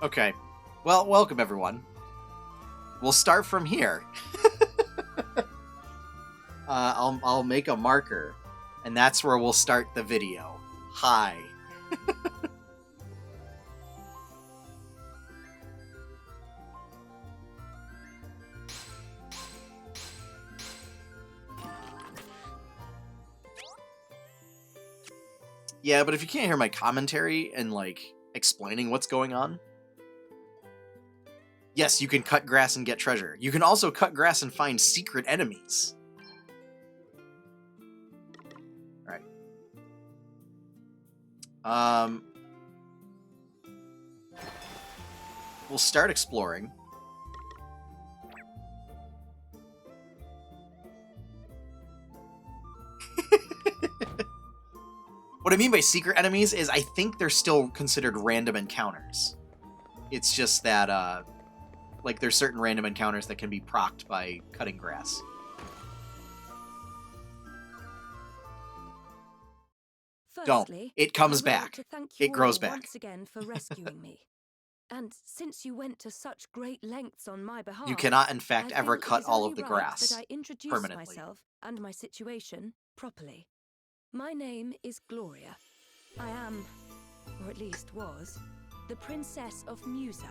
Okay. Well, welcome everyone. We'll start from here. I'll make a marker, and that's where we'll start the video. Hi. Yeah, but if you can't hear my commentary and, like, explaining what's going on... Yes, you can cut grass and get treasure. You can also cut grass and find secret enemies. Alright. We'll start exploring. What I mean by secret enemies is I think they're still considered random encounters. It's just that, like, there's certain random encounters that can be procced by cutting grass. Firstly, Don't. It comes I would like back. to thank you It grows all back. once again for rescuing me. And since you went to such great lengths on my behalf, You cannot, in fact, I ever think it cut is all only of the right grass that I introduce permanently. myself and my situation properly. My name is Gloria. I am, or at least was, the Princess of Musa.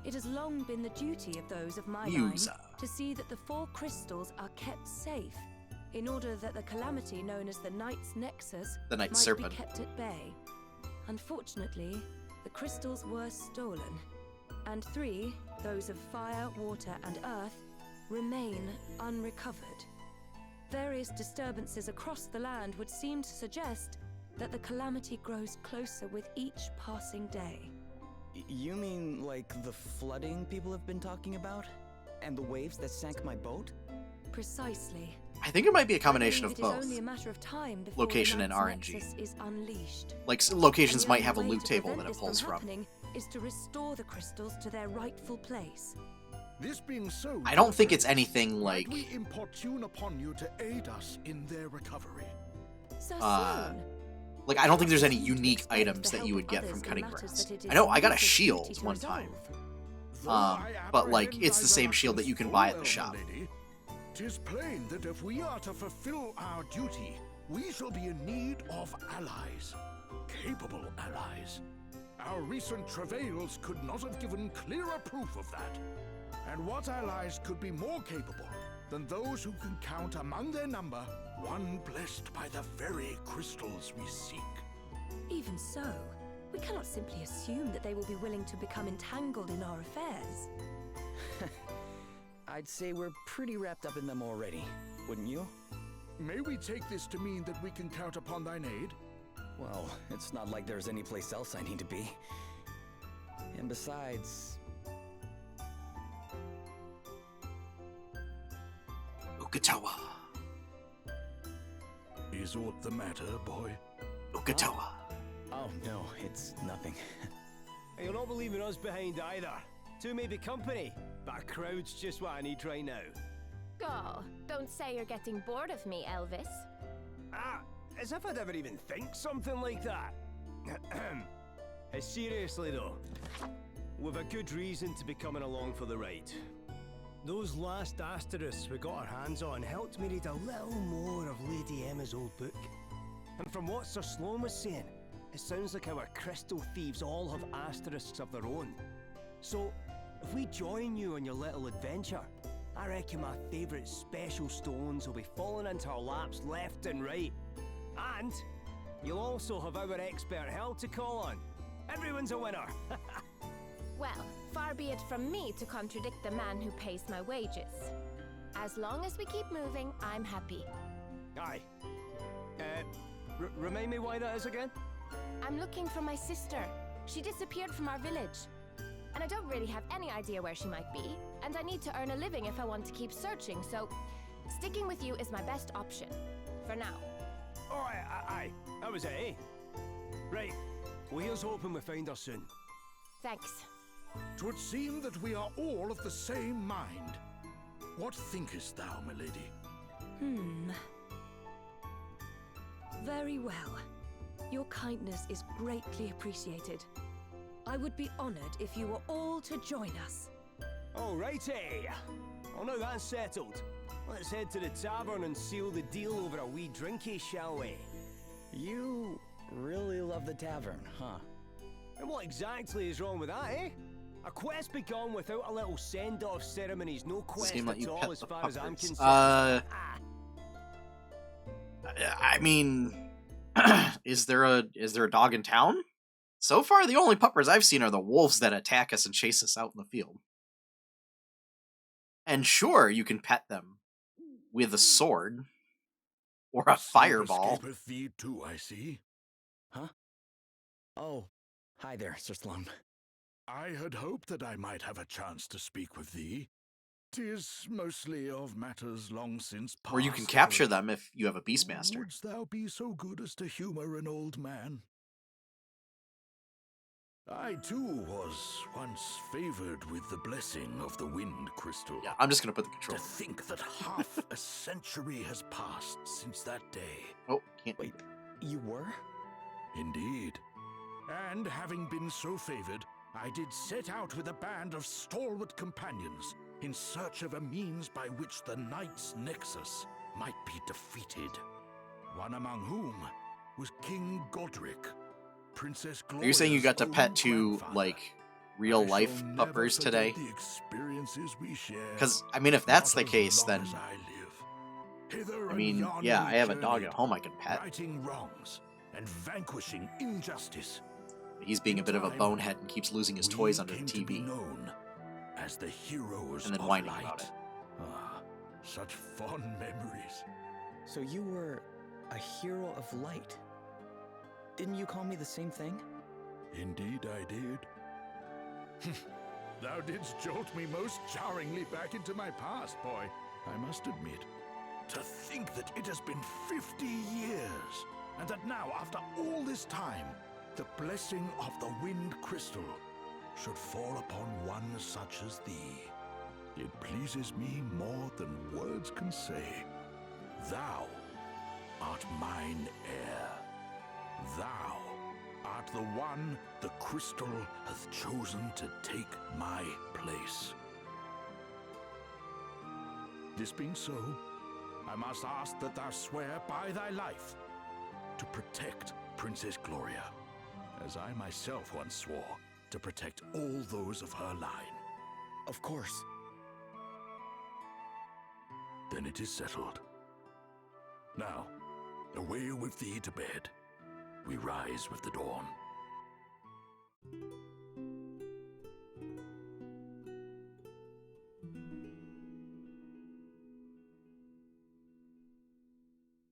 It has long been the duty of those of my line to see that the 4 crystals are kept safe, in order that the calamity known as the Knight's Nexus The Knight's might Serpent. be kept at bay. Unfortunately, the crystals were stolen, and 3, those of fire, water, and earth, remain unrecovered. Various disturbances across the land would seem to suggest that the calamity grows closer with each passing day. You mean like the flooding people have been talking about? And the waves that sank my boat? Precisely. I think it might be a combination I of believe it is both. only a matter of time before Location the and Knight's RNG. Nexus is unleashed. Like, locations And the might only have a way loot to table prevent that it this pulls from. happening is to restore the crystals to their rightful place. This being so, I don't think it's friends, anything might like... we importune upon you to aid us in their recovery? Sir Uh, Sloane, Like, I don't think there's any seem to unique expect items the that you help would get of from others in cutting matters grass. that it is I know, I got a Musa's shield duty to one time. resolve. Though I But, like, apprehend it's the thy same shield that you can reluctance buy at the full shop. well, my lady, 'tis plain that if we are to fulfill our duty, we shall be in need of allies. Capable allies. Our recent travails could not have given clearer proof of that. And what allies could be more capable than those who can count among their number one blessed by the very crystals we seek? Even so, we cannot simply assume that they will be willing to become entangled in our affairs. I'd say we're pretty wrapped up in them already, wouldn't you? May we take this to mean that we can count upon thine aid? Well, it's not like there's any place else I need to be. And besides... Ukatawa. Is aught the matter, boy? Ukatawa. Oh, no, it's nothing. You're not leaving us behind either. 2 may be company, but a crowd's just what I need right now. Oh, don't say you're getting bored of me, Elvis. Ah, as if I'd ever even think something like that. Seriously though, we've a good reason to be coming along for the ride. Those last asterisks we got our hands on helped me read a little more of Lady Emma's old book. And from what Sir Sloane was saying, it sounds like our crystal thieves all have asterisks of their own. So, if we join you on your little adventure, I reckon my favourite special stones will be falling into our laps left and right. And you'll also have our expert help to call on. Everyone's a winner. Well, far be it from me to contradict the man who pays my wages. As long as we keep moving, I'm happy. Aye. Remind me why that is again? I'm looking for my sister. She disappeared from our village. And I don't really have any idea where she might be, and I need to earn a living if I want to keep searching, so sticking with you is my best option. For now. Oh, aye. That was it, eh? Right. Well, here's hoping we find her soon. Thanks. 'Twould seem that we are all of the same mind. What thinkest thou, my lady? Very well. Your kindness is greatly appreciated. I would be honored if you were all to join us. Alrighty. Well, now that's settled. Let's head to the tavern and seal the deal over a wee drinky, shall we? You really love the tavern, huh? And what exactly is wrong with that, eh? A quest begun without a little send-off ceremony's no quest Seem like at you all pet as the far as I'm puppets. concerned. I mean, is there a dog in town? So far, the only puppers I've seen are the wolves that attack us and chase us out in the field. And sure, you can pet them with a sword or a fireball. Escapeth thee too, I see. Huh? Oh, hi there, Sir Slum. I had hoped that I might have a chance to speak with thee. 'Tis mostly of matters long since past. Or you can capture them if you have a Beastmaster. Wouldst thou be so good as to humor an old man? I too was once favored with the blessing of the wind crystal. Yeah, I'm just gonna put the To control. think that half a century has passed since that day. Oh, can't. Wait, you were? Indeed. And having been so favored, I did set out with a band of stalwart companions in search of a means by which the Knight's Nexus might be defeated. One among whom was King Godric, Princess Gloria's Are you saying you got to own pet two, grandfather. like, real I life shall never puppers forget today? the experiences we shared, Because, I mean, if that's not the as case, long then, as I live. Hither I and mean, yon yeah, we I have a dog journeyed, at home I can pet. righting wrongs and vanquishing injustice. He's being a bit of a time, bonehead and keeps losing his We toys under the came to be TV. known as the heroes And then of whining light. about it. Ah, such fond memories. So you were a hero of light. Didn't you call me the same thing? Indeed I did. Thou didst jolt me most jarringly back into my past, boy, I must admit. To think that it has been 50 years, and that now, after all this time, the blessing of the wind crystal should fall upon one such as thee. It pleases me more than words can say. Thou art mine heir. Thou art the one the crystal hath chosen to take my place. This being so, I must ask that thou swear by thy life to protect Princess Gloria, as I myself once swore to protect all those of her line. Of course. Then it is settled. Now, away with thee to bed. We rise with the dawn.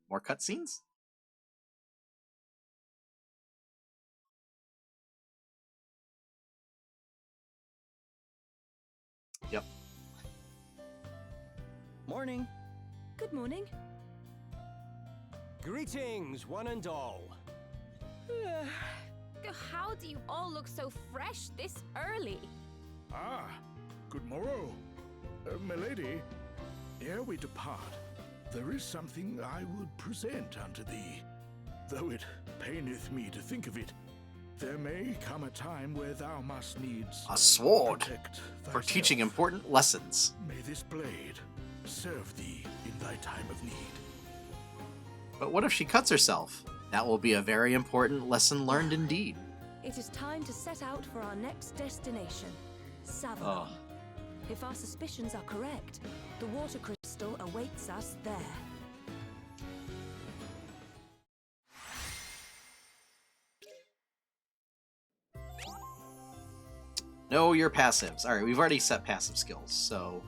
More cutscenes? Yep. Morning. Good morning. Greetings, one and all. How do you all look so fresh this early? Ah, good morrow. Milady, ere we depart, there is something I would present unto thee. Though it paineth me to think of it, there may come a time where thou must needs A sword protect for thyself. teaching important lessons. May this blade serve thee in thy time of need. But what if she cuts herself? That will be a very important lesson learned indeed. It is time to set out for our next destination, Savalon. Oh. If our suspicions are correct, the water crystal awaits us there. Know your passives. Alright, we've already set passive skills, so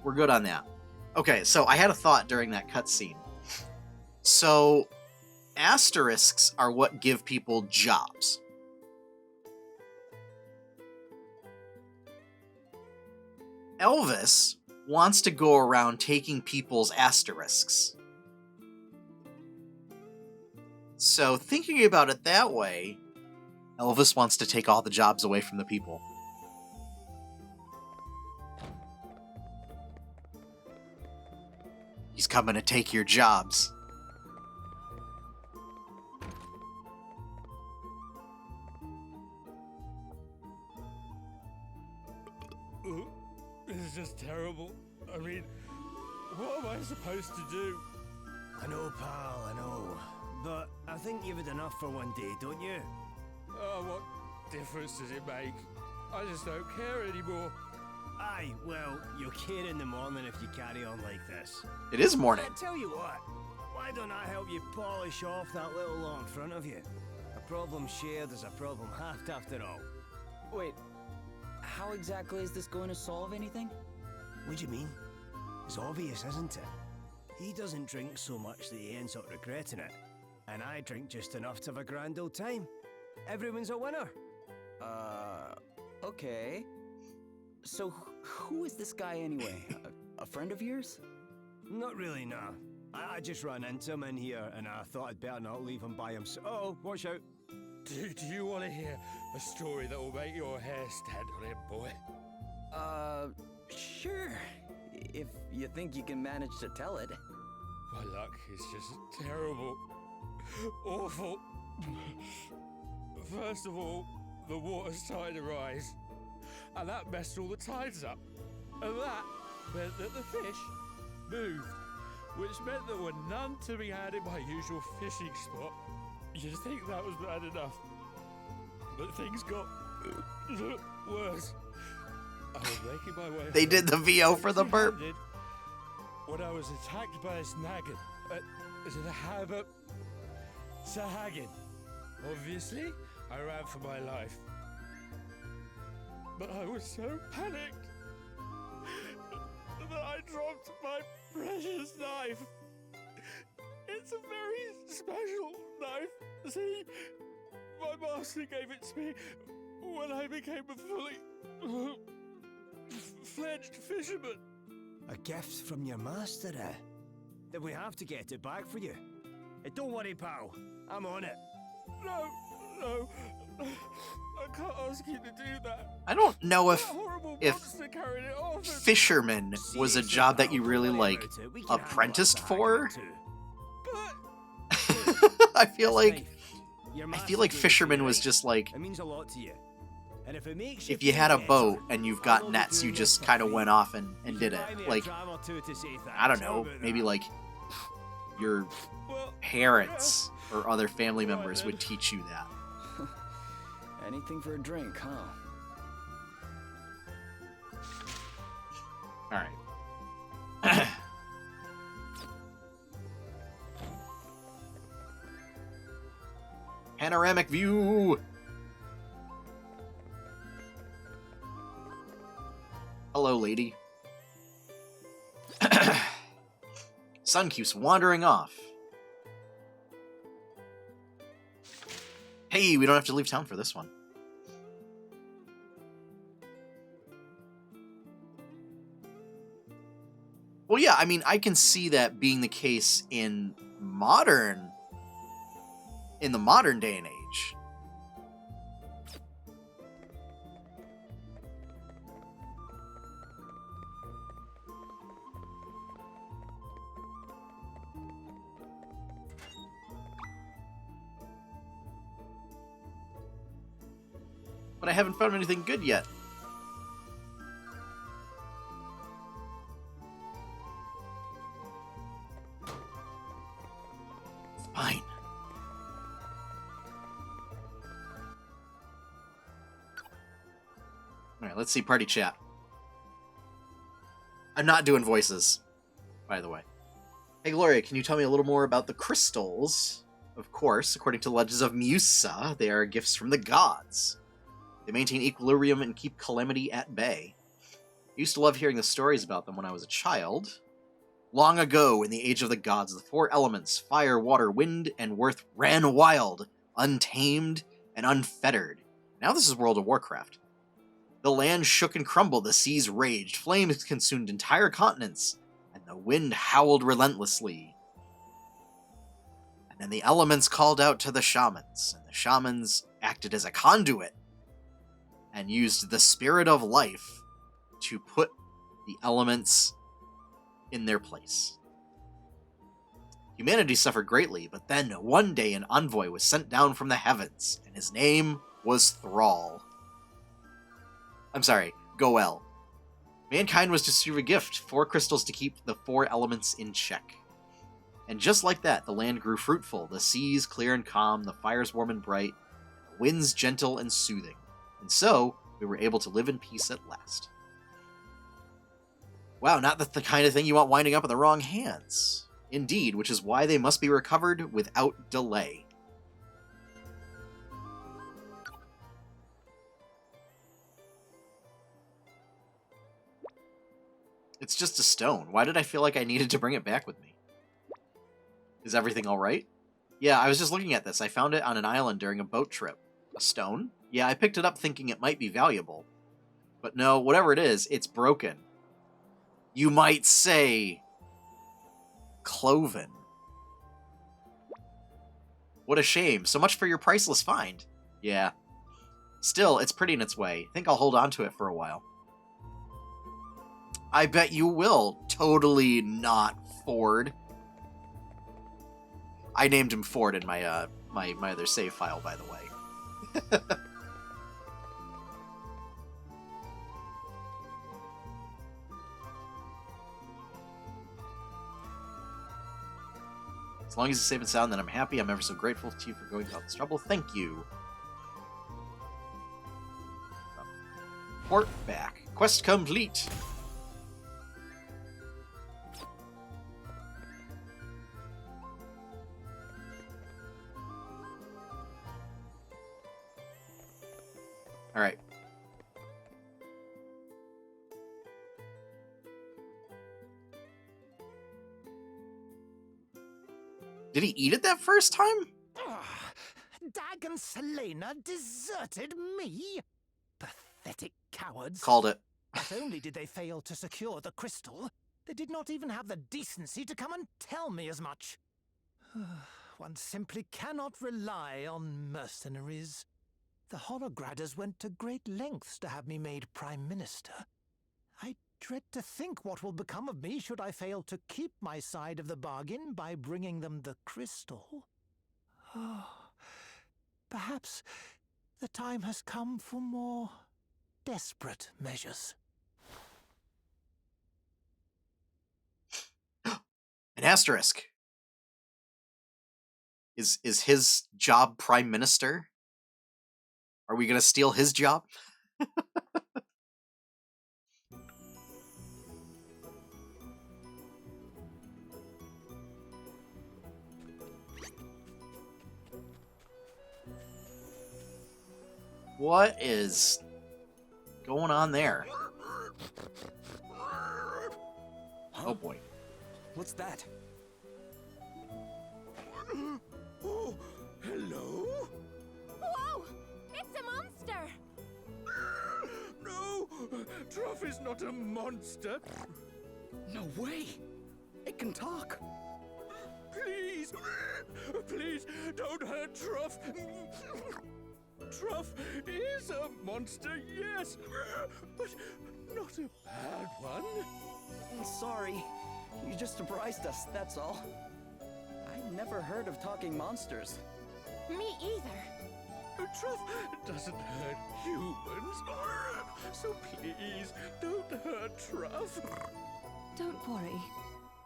we're good on that. Okay, so I had a thought during that cutscene. So, asterisks are what give people jobs. Elvis wants to go around taking people's asterisks. So, thinking about it that way, Elvis wants to take all the jobs away from the people. He's coming to take your jobs. This is just terrible. I mean, what am I supposed to do? I know, pal, I know. But I think you've had enough for one day, don't you? Oh, what difference does it make? I just don't care anymore. Aye, well, you'll care in the morning if you carry on like this. It is morning. I tell you what, why don't I help you polish off that little lot in front of you? A problem shared is a problem halved after all. Wait, how exactly is this going to solve anything? What do you mean? It's obvious, isn't it? He doesn't drink so much that he ends up regretting it. And I drink just enough to have a grand old time. Everyone's a winner. Okay. So who is this guy anyway? A friend of yours? Not really, nah. I just ran into him in here and I thought I'd better not leave him by himself. Oh, watch out. Do you want to hear a story that will make your hair stand on end, boy? Sure. If you think you can manage to tell it. My luck is just terrible. Awful. First of all, the water started to rise, and that messed all the tides up. And that meant that the fish moved, which meant there were none to be had in my usual fishing spot. You'd think that was bad enough, but things got worse. I was making my way. They did the VO for the burp. When I was attacked by a snaggin. Is it a habit? Sahagin. Obviously, I ran for my life. But I was so panicked that I dropped my precious knife. It's a very special knife. See, my master gave it to me when I became a fully fledged fisherman. A gift from your master, eh? Then we have to get it back for you. Don't worry, pal. I'm on it. No. I can't ask you to do that. I don't know That horrible monster carried it off and- fisherman was a job that you really like apprenticed for. But I feel like Your I master feel like gave it to fisherman you, was right? just like It means a lot to you. And if it makes if you had a feel boat better, and you've I'll got only nets, do you this just for kind of free. went off and You did can it. buy me a Like dram or two to say I don't thanks. know, How about maybe that? like your well, parents or other family members would teach you that. Anything for a drink, huh? All right. Panoramic view. Hello, lady. Sun keeps wandering off. Hey, we don't have to leave town for this one. Well, yeah, I mean, I can see that being the case in the modern day and age. But I haven't found anything good yet. Fine. Alright, let's see party chat. I'm not doing voices, by the way. Hey Gloria, can you tell me a little more about the crystals? Of course, according to the legends of Musa, they are gifts from the gods. They maintain equilibrium and keep calamity at bay. I used to love hearing the stories about them when I was a child. Long ago, in the age of the gods, the four elements, fire, water, wind, and earth, ran wild, untamed, and unfettered. Now this is World of Warcraft. The land shook and crumbled, the seas raged, flames consumed entire continents, and the wind howled relentlessly. And then the elements called out to the shamans, and the shamans acted as a conduit, and used the spirit of life to put the elements in their place. Humanity suffered greatly, but then one day an envoy was sent down from the heavens, and his name was Thrall. I'm sorry, Goel. Mankind was to receive a gift, 4 crystals to keep the 4 elements in check. And just like that, the land grew fruitful, the seas clear and calm, the fires warm and bright, the winds gentle and soothing. And so, we were able to live in peace at last. Wow, not the kind of thing you want winding up in the wrong hands. Indeed, which is why they must be recovered without delay. It's just a stone. Why did I feel like I needed to bring it back with me? Is everything alright? Yeah, I was just looking at this. I found it on an island during a boat trip. A stone? Yeah, I picked it up thinking it might be valuable. But no, whatever it is, it's broken. You might say... cloven. What a shame. So much for your priceless find. Yeah. Still, it's pretty in its way. I think I'll hold on to it for a while. I bet you will. Totally not Ford. I named him Ford in my my other save file, by the way. As long as it's safe and sound, then I'm happy. I'm ever so grateful to you for going through all this trouble. Thank you. Port back. Quest complete. All right. Did he eat it that first time? Dag and Selena deserted me? Pathetic cowards. Called it. Not only did they fail to secure the crystal, they did not even have the decency to come and tell me as much. One simply cannot rely on mercenaries. The Holograders went to great lengths to have me made Prime Minister. I dread to think what will become of me should I fail to keep my side of the bargain by bringing them the crystal. Perhaps the time has come for more desperate measures. An asterisk. Is his job Prime Minister? Are we gonna steal his job? What is going on there? Oh boy. What's that? Oh, hello? Whoa! It's a monster! No! Truff is not a monster. No way! It can talk! Please! Please, don't hurt Truff! Truff is a monster, yes, but not a bad one. Sorry. You just surprised us, that's all. I never heard of talking monsters. Me either. Truff doesn't hurt humans, so please don't hurt Truff. Don't worry.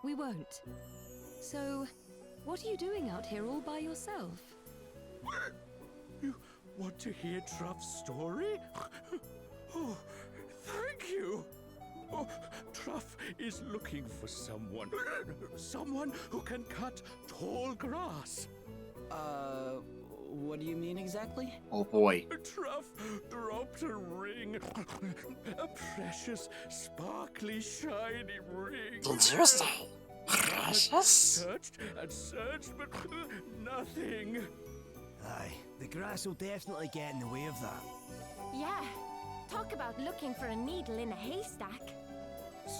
We won't. So, what are you doing out here all by yourself? You want to hear Truff's story? Oh, thank you. Oh, Truff is looking for someone. Someone who can cut tall grass. What do you mean exactly? Oh boy. Truff dropped a ring. A precious, sparkly, shiny ring. Interesting. Precious. Searched and searched, but nothing. Aye, the grass will definitely get in the way of that. Yeah. Talk about looking for a needle in a haystack.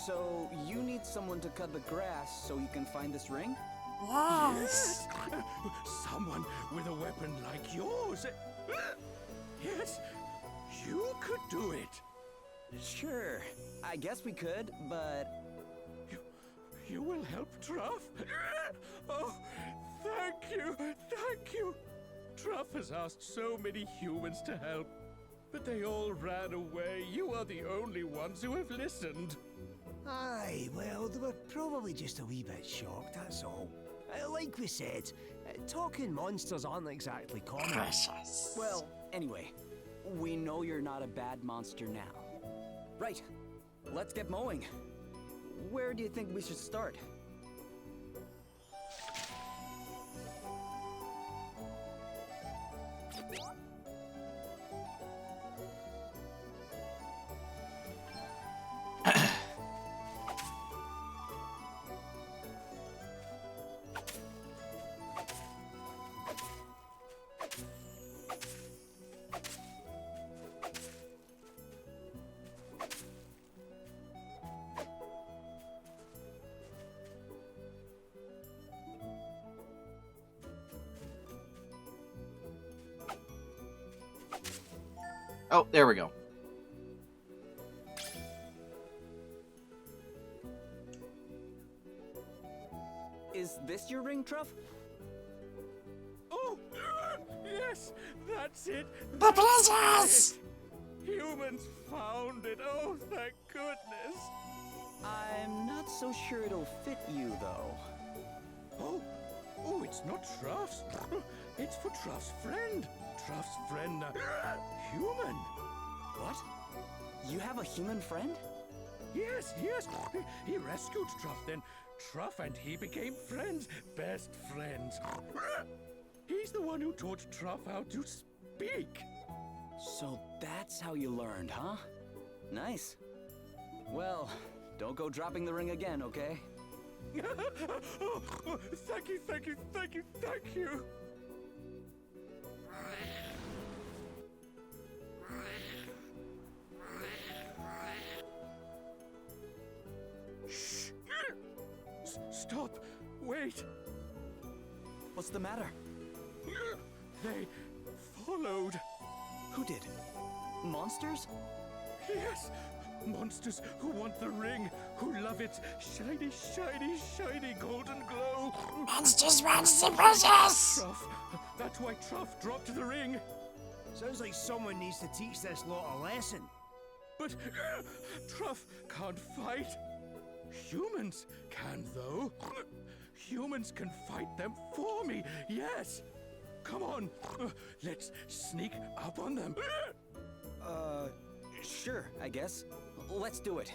So, you need someone to cut the grass so you can find this ring? Yes! Someone with a weapon like yours. Yes, you could do it. Sure, I guess we could, but... You will help Truff? Oh, thank you, thank you. Truff has asked so many humans to help. but they all ran away. You are the only ones who have listened. Aye, well, they were probably just a wee bit shocked, that's all. Like we said, talking monsters aren't exactly common. Well, anyway, we know you're not a bad monster now. Right, let's get mowing. Where do you think we should start? Oh, there we go. Is this your ring, Truff? Oh, yes, that's it. The princess! Humans found it. Oh, thank goodness. I'm not so sure it'll fit you, though. Oh, it's not Truff's. It's for Truff's friend. Truff's friend, human. What? You have a human friend? Yes. He rescued Truff, then Truff and he became friends, best friends. He's the one who taught Truff how to speak. So that's how you learned, huh? Nice. Well, don't go dropping the ring again, okay? Oh, thank you. Shh. Stop. Wait. What's the matter? They followed. Who did? Monsters? Yes. Monsters who want the ring, who love its shiny golden glow. Monsters want the princess! Truff. That's why Truff dropped the ring. Sounds like someone needs to teach this lot a lesson. But Truff can't fight. Humans can, though. Humans can fight them for me, yes. Come on, let's sneak up on them. Sure, I guess. Let's do it.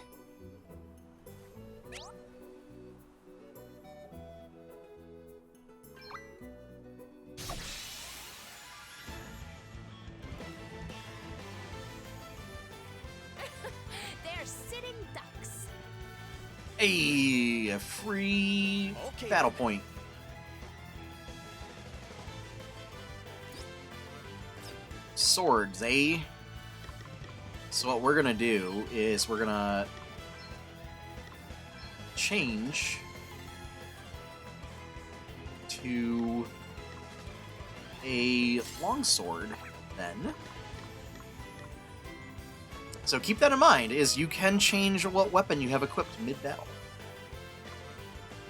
They're sitting ducks. A free Okay. battle point. Swords, eh? So what we're gonna do is we're gonna change to a longsword then. So keep that in mind, is you can change what weapon you have equipped mid-battle.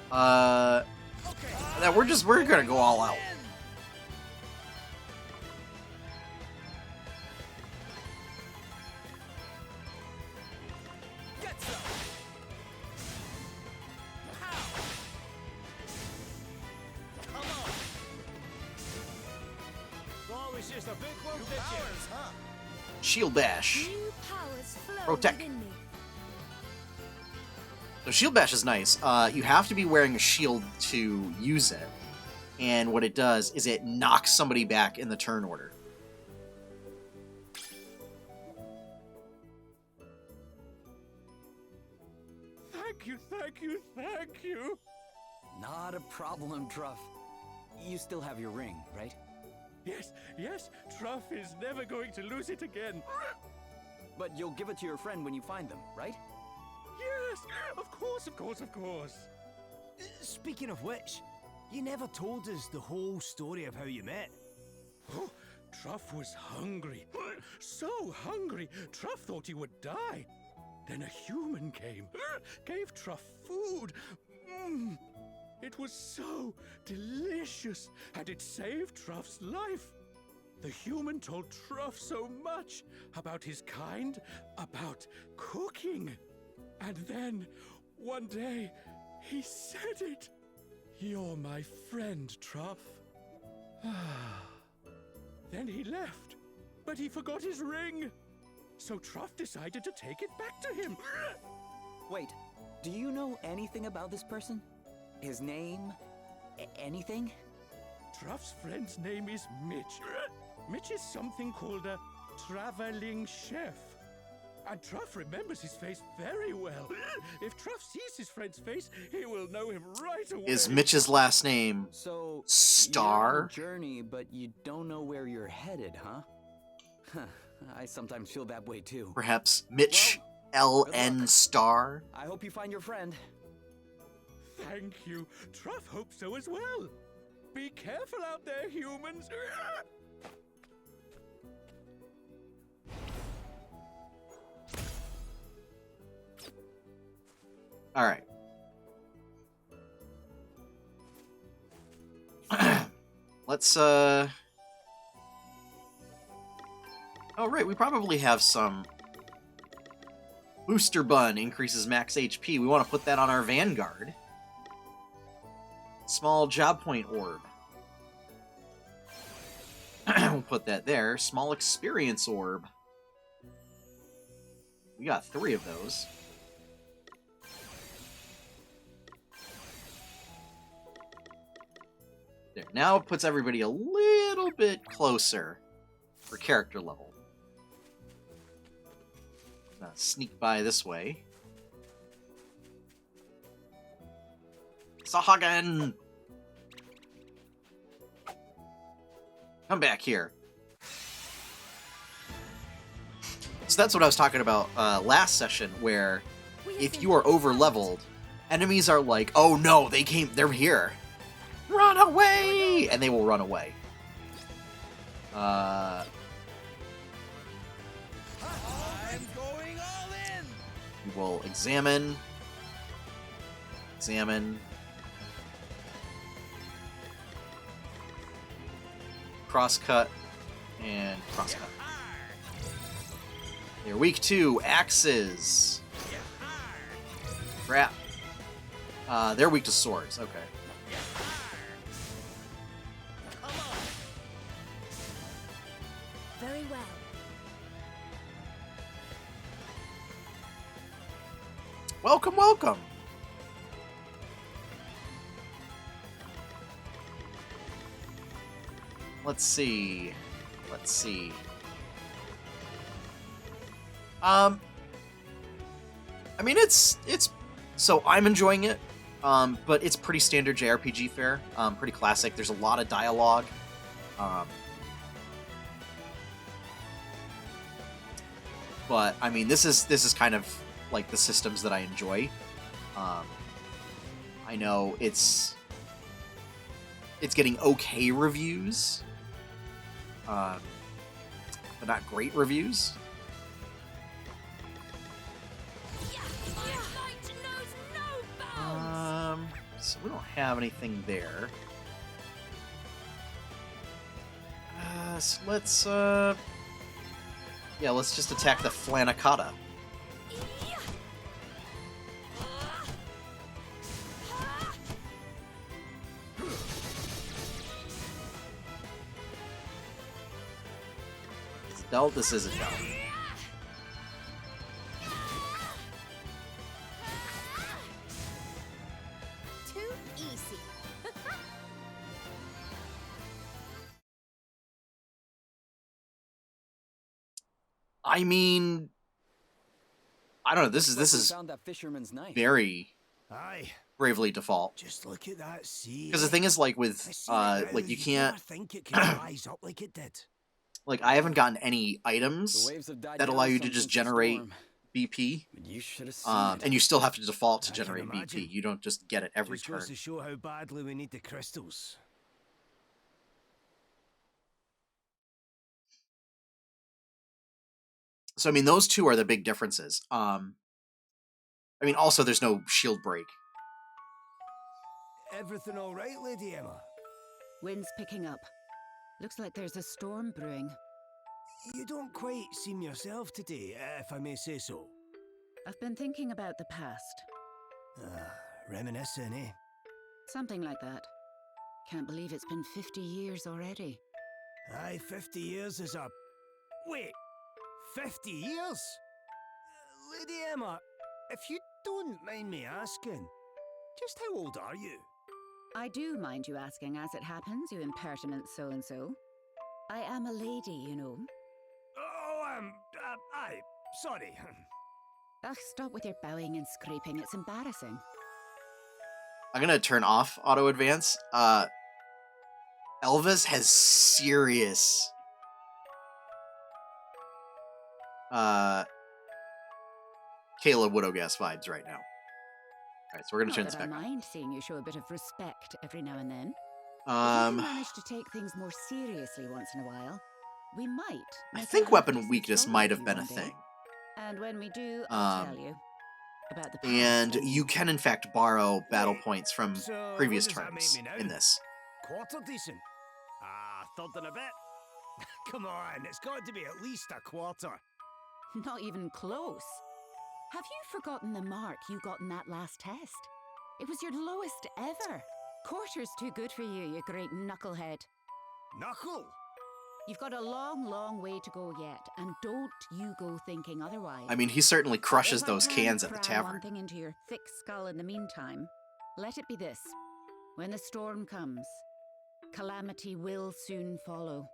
That we're gonna go all out. Just a big one, huh? Shield Bash. New powers flow Protect. within me. So Shield Bash is nice. You have to be wearing a shield to use it. And what it does is it knocks somebody back in the turn order. Thank you. Not a problem, Truff. You still have your ring, right? Yes, Truff is never going to lose it again. But you'll give it to your friend when you find them, right? Yes, of course. Speaking of which, you never told us the whole story of how you met. Oh, Truff was hungry. So hungry, Truff thought he would die. Then a human came, gave Truff food. It was so delicious, and it saved Truff's life. The human told Truff so much about his kind, about cooking. And then, one day, he said it. You're my friend, Truff. Then he left, but he forgot his ring. So Truff decided to take it back to him. Wait, do you know anything about this person? His name? Anything? Truff's friend's name is Mitch. Mitch is something called a traveling chef. And Truff remembers his face very well. If Truff sees his friend's face, he will know him right away. Is Mitch's last name So, Star? you're on a journey, but you don't know where you're headed, huh? I sometimes feel that way too. Perhaps Mitch L.N. Star? I hope you find your friend. Thank you. Truff hopes so as well. Be careful out there, humans. All right. Let's, Oh, right, we probably have some... Booster Bun increases max HP. We want to put that on our Vanguard. Small Job Point Orb. We'll put that there. Small Experience Orb. We got 3 of those. There. Now it puts everybody a little bit closer for character level. Sneak by this way. Sahagin! Come back here. So that's what I was talking about last session, where if you are over-leveled, enemies are like, oh no, they're here. Run away! And they will run away. I'm going all in. We will examine. Crosscut. And crosscut. They're weak to axes. Crap. They're weak to swords. Okay. Very well. Welcome, welcome. Let's see. I mean, it's so I'm enjoying it, but it's pretty standard JRPG fare, pretty classic. There's a lot of dialogue. But I mean, this is kind of like the systems that I enjoy. I know it's getting okay reviews, but not great reviews. So we don't have anything there. So let's yeah, let's just attack the Flanacata. It's dealt. This isn't dealt. Too easy. I mean, I don't know. This is Found that fisherman's knife. very Aye, Bravely Default. just look at that sea. Because the thing is, like with I see it now, like you you'd can't never think it could rise up like it did. like I haven't gotten any The items waves have died that down allow you some to just since the generate storm, BP. but you should have seen it. And you still have to default to I can generate BP. imagine. You don't just get it every Just turn. goes to show how badly we need the crystals. So I mean, those two are the big differences. I mean, also there's no shield break. Everything all right, Lady Emma? Wind's picking up. Looks like there's a storm brewing. You don't quite seem yourself today, if I may say so. I've been thinking about the past. Reminiscing, eh? Something like that. Can't believe it's been 50 years already. Aye, 50 years is a... Wait! 50 years? Lady Emma, if you don't mind me asking, just how old are you? I do mind you asking as it happens, you impertinent so-and-so. I am a lady, you know. Oh, aye, sorry. Ugh, stop with your bowing and scraping, it's embarrassing. I'm gonna turn off auto advance. Elvis has serious Caleb Widowgas vibes right now. Alright, so we're gonna Not turn this that I back on. mind seeing you show a bit of respect every now and then. If we Um, can manage to take things more seriously once in a while, we might. I make think a weapon decent weakness story might of have you been a one day. thing. And when we do, I'll tell you about the past. And you can in fact borrow battle Wait, points from so previous what does that turns make me now? in this. Quarter decent? Third and a bit? Come on, it's got to be at least a quarter. Not even close. Have you forgotten the mark you got in that last test? It was your lowest ever. Quarter's too good for you, you great knucklehead. Knuckle? You've got a long, long way to go yet, and don't you go thinking otherwise. I mean, he certainly crushes If I those can cans at the cram one tavern. thing into your thick skull in the meantime, let it be this. When the storm comes, calamity will soon follow.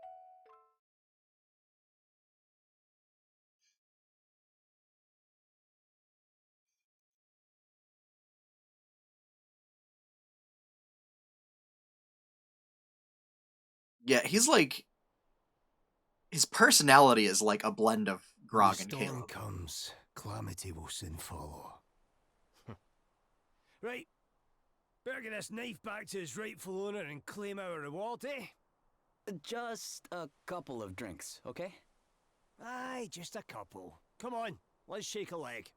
Yeah, he's like... His personality is like a blend of Grog and When the storm Caleb. comes, calamity will soon follow. Right. Better get this knife back to its rightful owner and claim our reward, eh? Just a couple of drinks, okay? Aye, just a couple. Come on, let's shake a leg.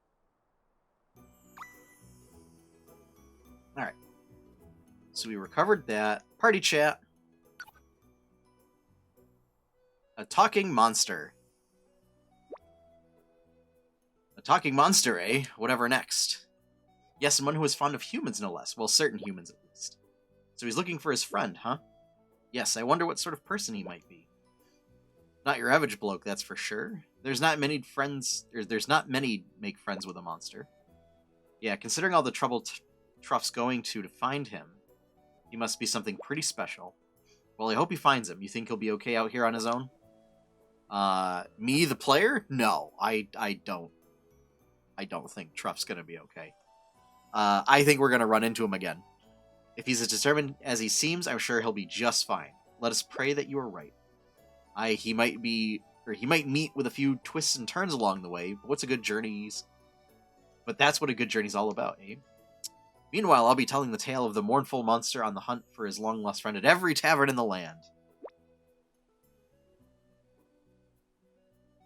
Alright. So we recovered that. Party chat. A talking monster. A talking monster, eh? Whatever next. Yes, and one who is fond of humans, no less. Well, certain humans, at least. So he's looking for his friend, huh? Yes, I wonder what sort of person he might be. Not your average bloke, that's for sure. There's not many make friends with a monster. Yeah, considering all the trouble Truff's going to find him, he must be something pretty special. Well, I hope he finds him. You think he'll be okay out here on his own? Me, the player? No, I don't. I don't think Truff's gonna be okay. I think we're gonna run into him again. If he's as determined as he seems, I'm sure he'll be just fine. Let us pray that you are right. He might meet with a few twists and turns along the way, but what's a good journey's? But that's what a good journey's all about, eh? Meanwhile, I'll be telling the tale of the mournful monster on the hunt for his long-lost friend at every tavern in the land.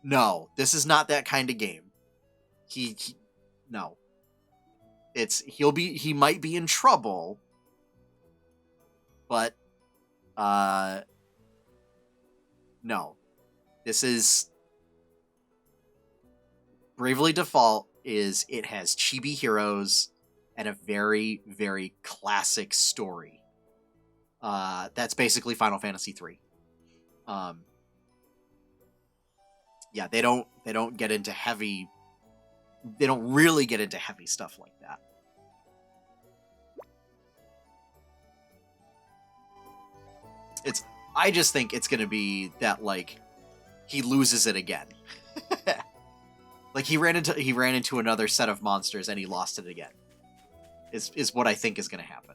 No, this is not that kind of game. No. He might be in trouble, but, no. This is... Bravely Default it has chibi heroes and a very, very classic story. That's basically Final Fantasy III. Yeah, they don't get into heavy... They don't really get into heavy stuff like that. I just think it's gonna be that, like, he loses it again. Like, he ran into another set of monsters and he lost it again. Is what I think is gonna happen.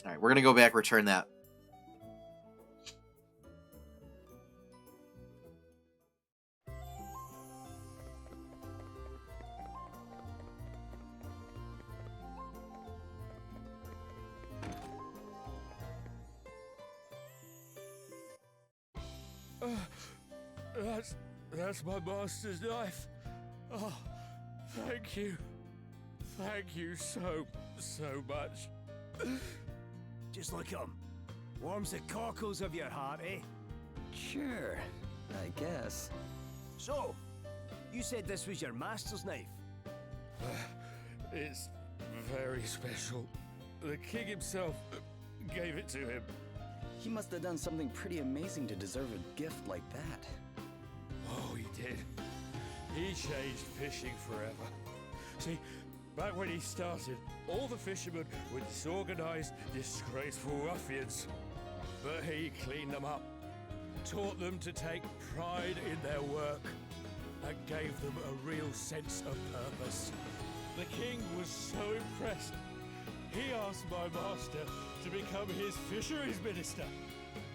Alright, we're gonna go back, return that. That's my master's knife. Oh, thank you. Thank you so much. Just look at him. Warms the cockles of your heart, eh? Sure, I guess. So, you said this was your master's knife. It's very special. The king himself gave it to him. He must have done something pretty amazing to deserve a gift like that. Oh, he did. He changed fishing forever. See, back when he started, all the fishermen were disorganized, disgraceful ruffians. But he cleaned them up, taught them to take pride in their work, and gave them a real sense of purpose. The king was so impressed, he asked my master to become his fisheries minister.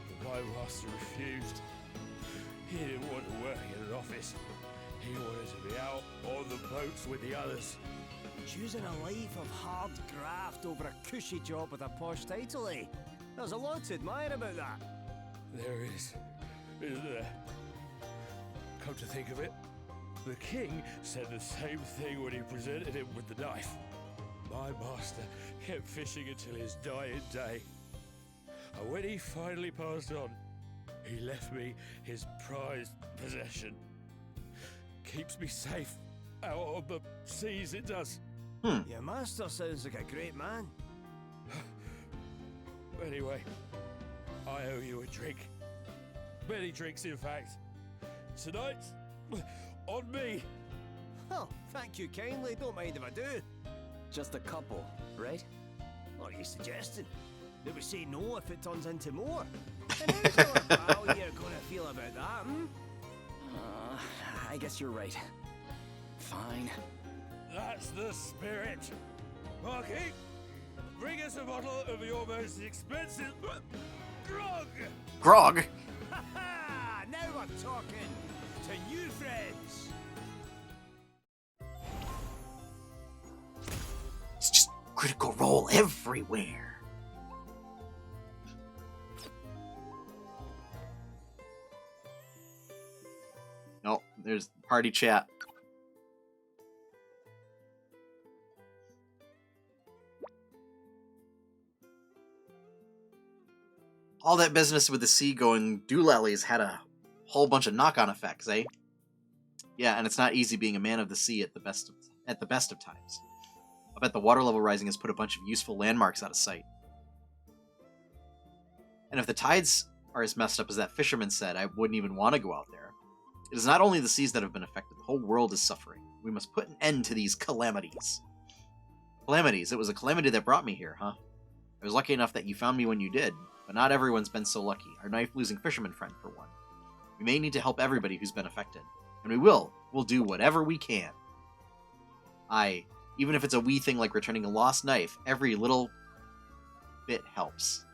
But my master refused. He didn't want to work in an office. He wanted to be out on the boats with the others. Choosing a life of hard graft over a cushy job with a posh title, eh? There's a lot to admire about that. There is, isn't there? Come to think of it, the king said the same thing when he presented him with the knife. My master kept fishing until his dying day. And when he finally passed on, he left me his prized possession. Keeps me safe out on the seas, it does. Your master sounds like a great man. Anyway, I owe you a drink. Many drinks, in fact. Tonight, on me. Oh, thank you kindly. Don't mind if I do. Just a couple, right? What are you suggesting? That we say no if it turns into more? And how's our pal here gonna feel about that, hmm? I guess you're right. Fine. That's the spirit. Marky, bring us a bottle of your most expensive grog. Grog? Ha ha! Now we're talking to new friends. It's just Critical Role everywhere. Nope, there's party chat. All that business with the sea going doolalley's had a whole bunch of knock-on effects, eh? Yeah, and it's not easy being a man of the sea at the best of times. I bet the water level rising has put a bunch of useful landmarks out of sight. And if the tides are as messed up as that fisherman said, I wouldn't even want to go out there. It is not only the seas that have been affected, the whole world is suffering. We must put an end to these calamities. Calamities? It was a calamity that brought me here, huh? I was lucky enough that you found me when you did, but not everyone's been so lucky. Our knife-losing fisherman friend, for one. We may need to help everybody who's been affected. And we will. We'll do whatever we can. Even if it's a wee thing like returning a lost knife, every little bit helps.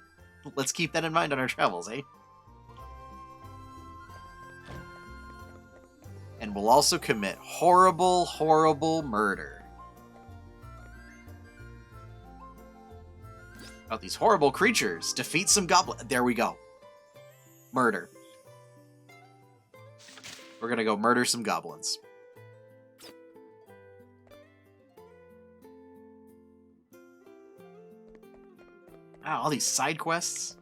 Let's keep that in mind on our travels, eh? And we'll also commit horrible, horrible murder. About these horrible creatures. Defeat some goblins. There we go. Murder. We're gonna go murder some goblins. Wow, all these side quests.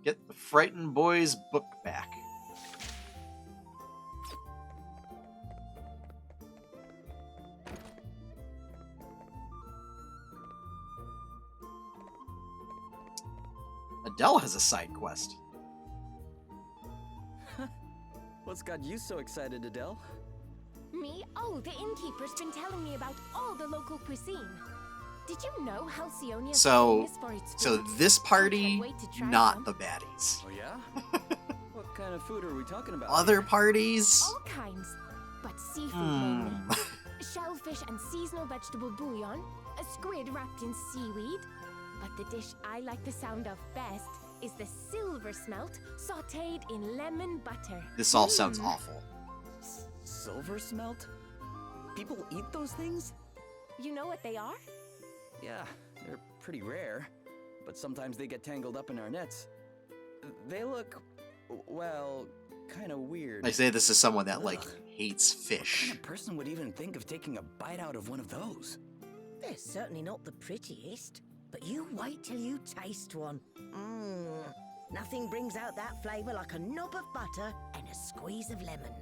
Get the Frightened Boys book back. Adele has a side quest. What's got you so excited, Adele? Me? Oh, the innkeeper's been telling me about all the local cuisine. Did you know Halcyonia is famous for its So food? this I party, can't wait to try not some. the baddies. Oh yeah? What kind of food are we talking about? Other parties? All kinds, but seafood mainly. Hmm. Shellfish and seasonal vegetable bouillon, a squid wrapped in seaweed. But the dish I like the sound of best is the silver smelt sautéed in lemon butter. This all sounds awful. Silver smelt? People eat those things? You know what they are? Yeah, they're pretty rare, but sometimes they get tangled up in our nets. They look, well, kind of weird. I say this is someone that, like, Ugh. hates What fish. kind of person would even think of taking a bite out of one of those? They're certainly not the prettiest, but you wait till you taste one. Mmm. Nothing brings out that flavour like a knob of butter and a squeeze of lemon.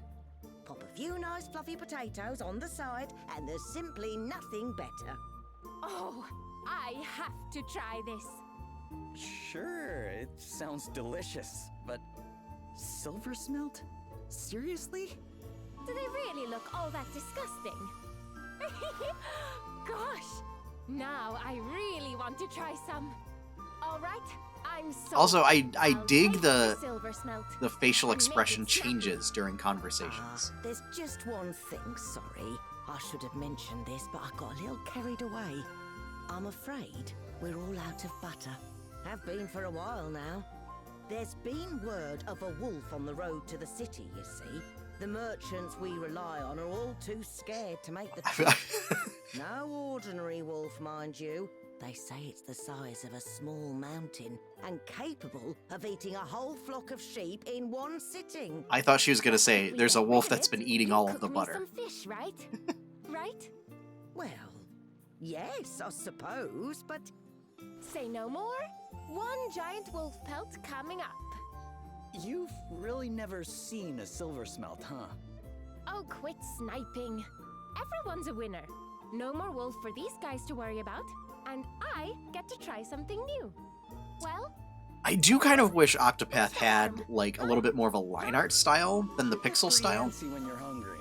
Pop a few nice fluffy potatoes on the side, and there's simply nothing better. Oh, I have to try this. Sure, it sounds delicious, but silver smelt? Seriously? Do they really look all that disgusting? Gosh, now I really want to try some. All right, I'm so. Also, I I'll dig taste the silver smelt. facial and make expression it snappy. changes during conversations. There's just one thing, sorry. I should have mentioned this, but I got a little carried away. I'm afraid we're all out of butter. Have been for a while now. There's been word of a wolf on the road to the city, you see. The merchants we rely on are all too scared to make the trip. No ordinary wolf, mind you. They say it's the size of a small mountain and capable of eating a whole flock of sheep in one sitting. I thought she was gonna say, We there's a get wolf rid of that's it, been eating you all of cook the me butter. Some fish, right? Right? Well, yes, I suppose, but Say no more. One giant wolf pelt coming up. You've really never seen a silver smelt, huh? Oh, quit sniping. Everyone's a winner. No more wolf for these guys to worry about, and I get to try something new. Well, I do kind of wish Octopath had, like, a little bit more of a line art style than the pixel style. Fancy when you're hungry.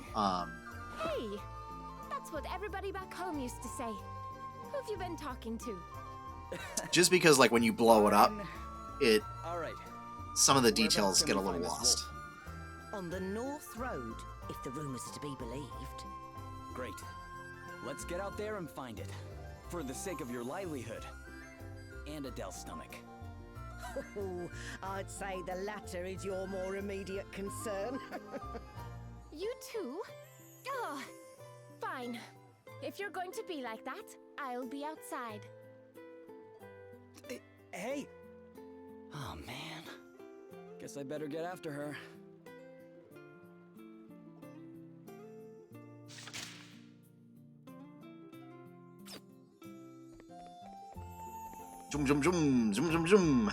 hey, that's what everybody back home used to say. Who've you been talking to? Just because, like, when you blow it up, it All right. some of the Whereabouts details can get a we little find this lost. on the North Road, if the rumours are to be believed. Great. Let's get out there and find it. For the sake of your livelihood. And Adele's stomach. Oh, I'd say the latter is your more immediate concern. You too? Oh, fine. If you're going to be like that, I'll be outside. Hey! Oh, man. Guess I better get after her. Zoom, zoom, zoom, zoom, zoom, zoom.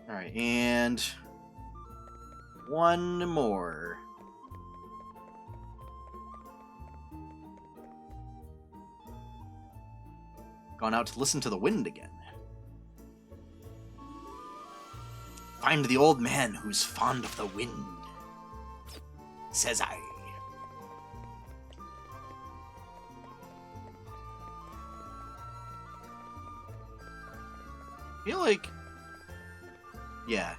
Alright, and one more. Gone out to listen to the wind again. Find the old man who's fond of the wind, says I. Feel like, yeah.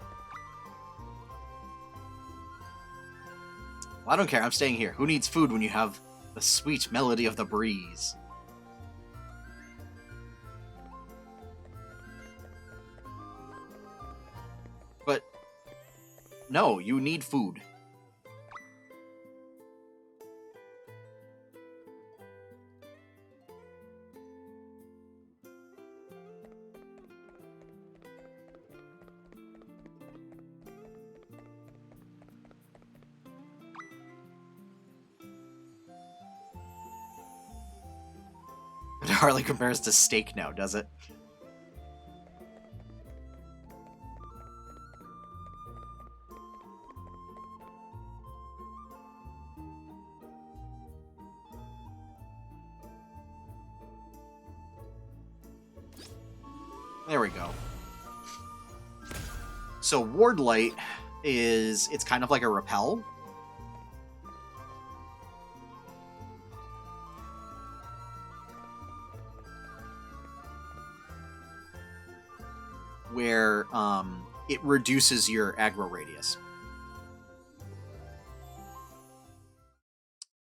Well, I don't care. I'm staying here. Who needs food when you have the sweet melody of the breeze? But no, you need food. It hardly compares to steak now, does it? There we go. So Ward Light is, it's kind of like a repel. Where it reduces your aggro radius.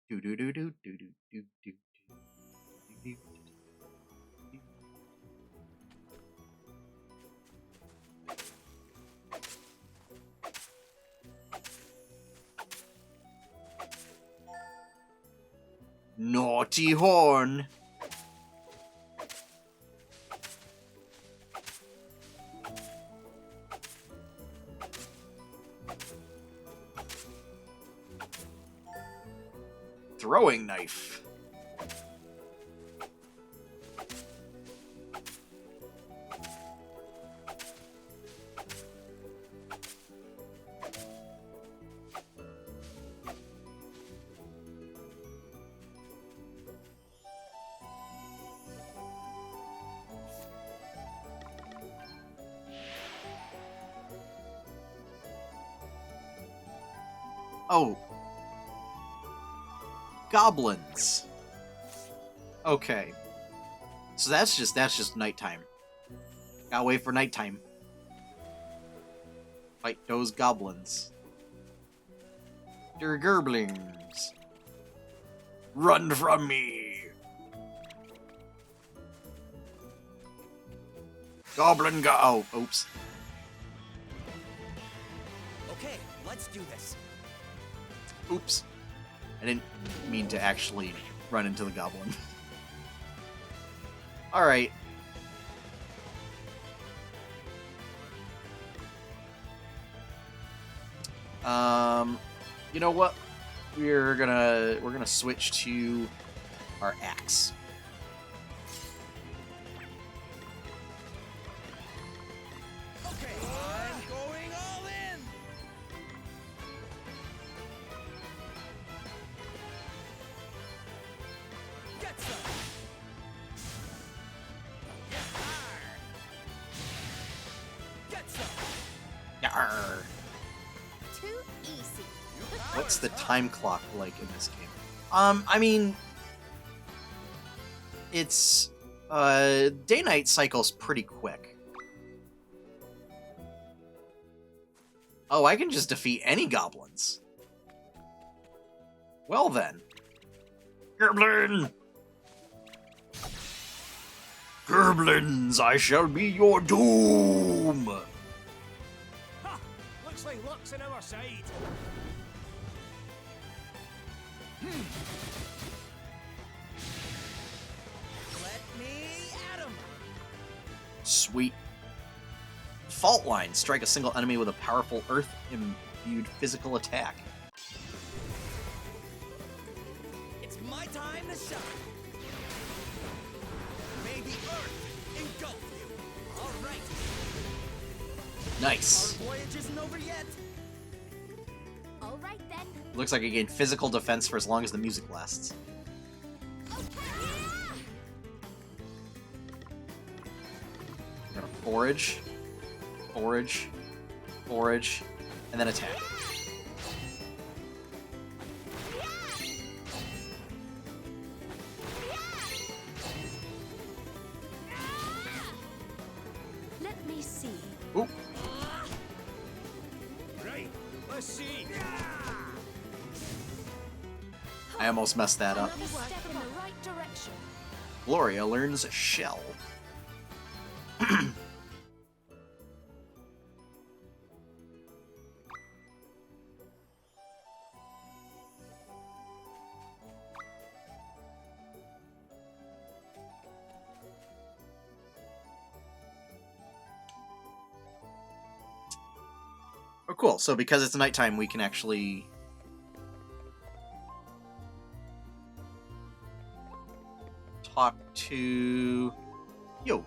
Do do do do do do do do do. Naughty horn. throwing knife. Oh. Goblins. Okay. So that's just nighttime. Gotta wait for nighttime. Fight those goblins. They're gerblings. Run from me. Oh, oops. Okay, let's do this. Oops. I didn't mean to actually run into the goblin. Alright. You know what? We're gonna switch to our axe. Okay, I'm going all in. Get some. Get some. Yarr. Too easy. What's the time clock like in this game? I mean, it's day-night cycle's pretty quick. Oh, I can just defeat any goblins. Well then. Gerblin! Gerblins, I shall be your doom! Ha! Looks like luck's on our side. Let me at 'em. Sweet. Fault line. Strike a single enemy with a powerful earth-imbued physical attack. It's my time to shine. May the earth engulf you. All right. Nice. Our voyage isn't over yet. All right then. Looks like I gain physical defense for as long as the music lasts. I'm gonna forage, and then attack. Let me see. Ooh, Right, let's see. I almost messed that up. Another step in the right direction. Gloria learns Shell. Oh, cool. So because it's nighttime, we can actually... talk to... Yo.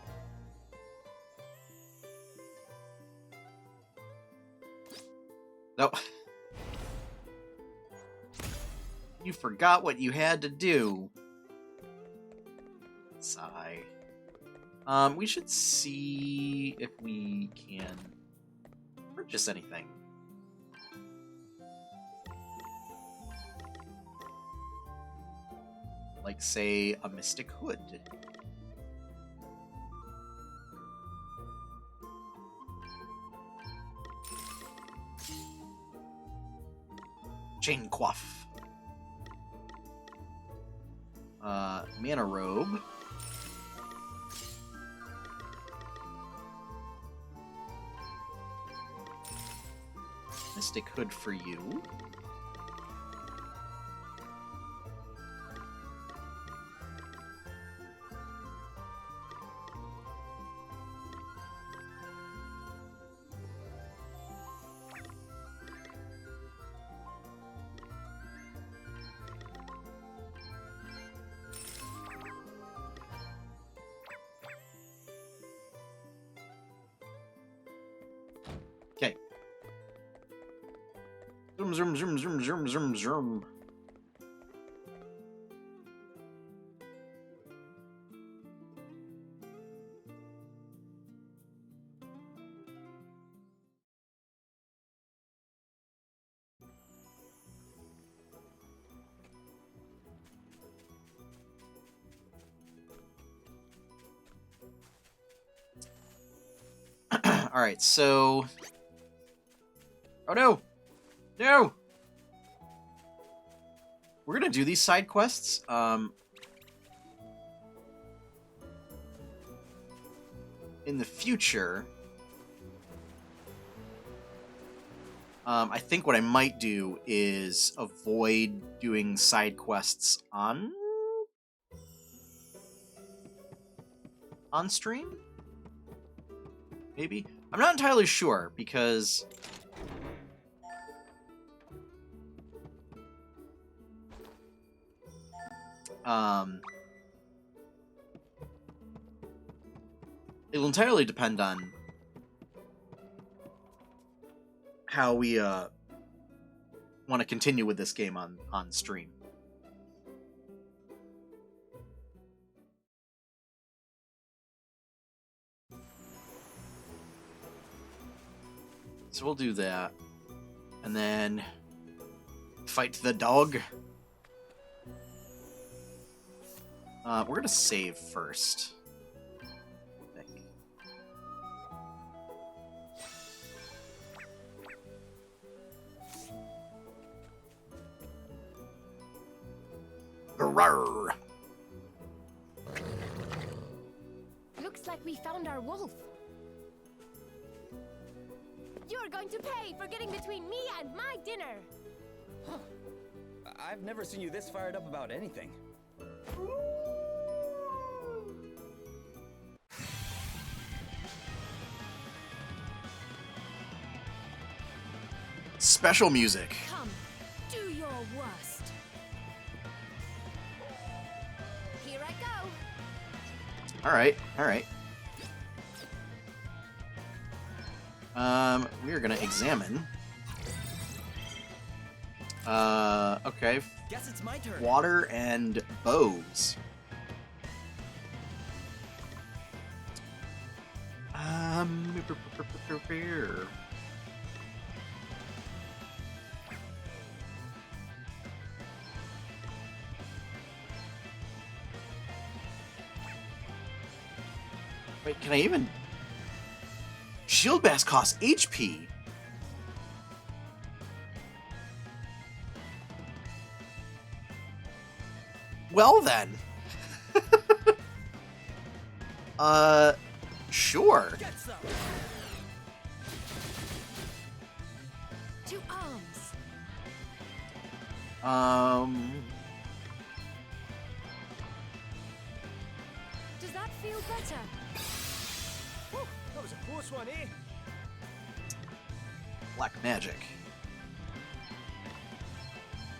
No. You forgot what you had to do. Sigh. We should see if we can purchase anything. Like, say, a Mystic Hood. Chain Coif. Mana Robe. Mystic Hood for you. Zoom, zoom, zoom, zoom, zoom, zoom, zoom. Alright, so... Oh no! No! We're gonna do these side quests. In the future... I think what I might do is avoid doing side quests on stream? Maybe? I'm not entirely sure, because... it'll entirely depend on how we want to continue with this game on stream. So we'll do that. And then fight the dog. We're gonna save first. I think. Grrr. Looks like we found our wolf. You're going to pay for getting between me and my dinner. Huh. I've never seen you this fired up about anything. Special music. Come, do your worst. Here I go. Alright, alright. We are gonna examine. Okay. Guess it's my turn. Water and bows. Wait, can I even... Shield Bass costs HP. Well then. Sure. Get some. To arms. Does that feel better? Whew, that was a close one, eh? Black magic.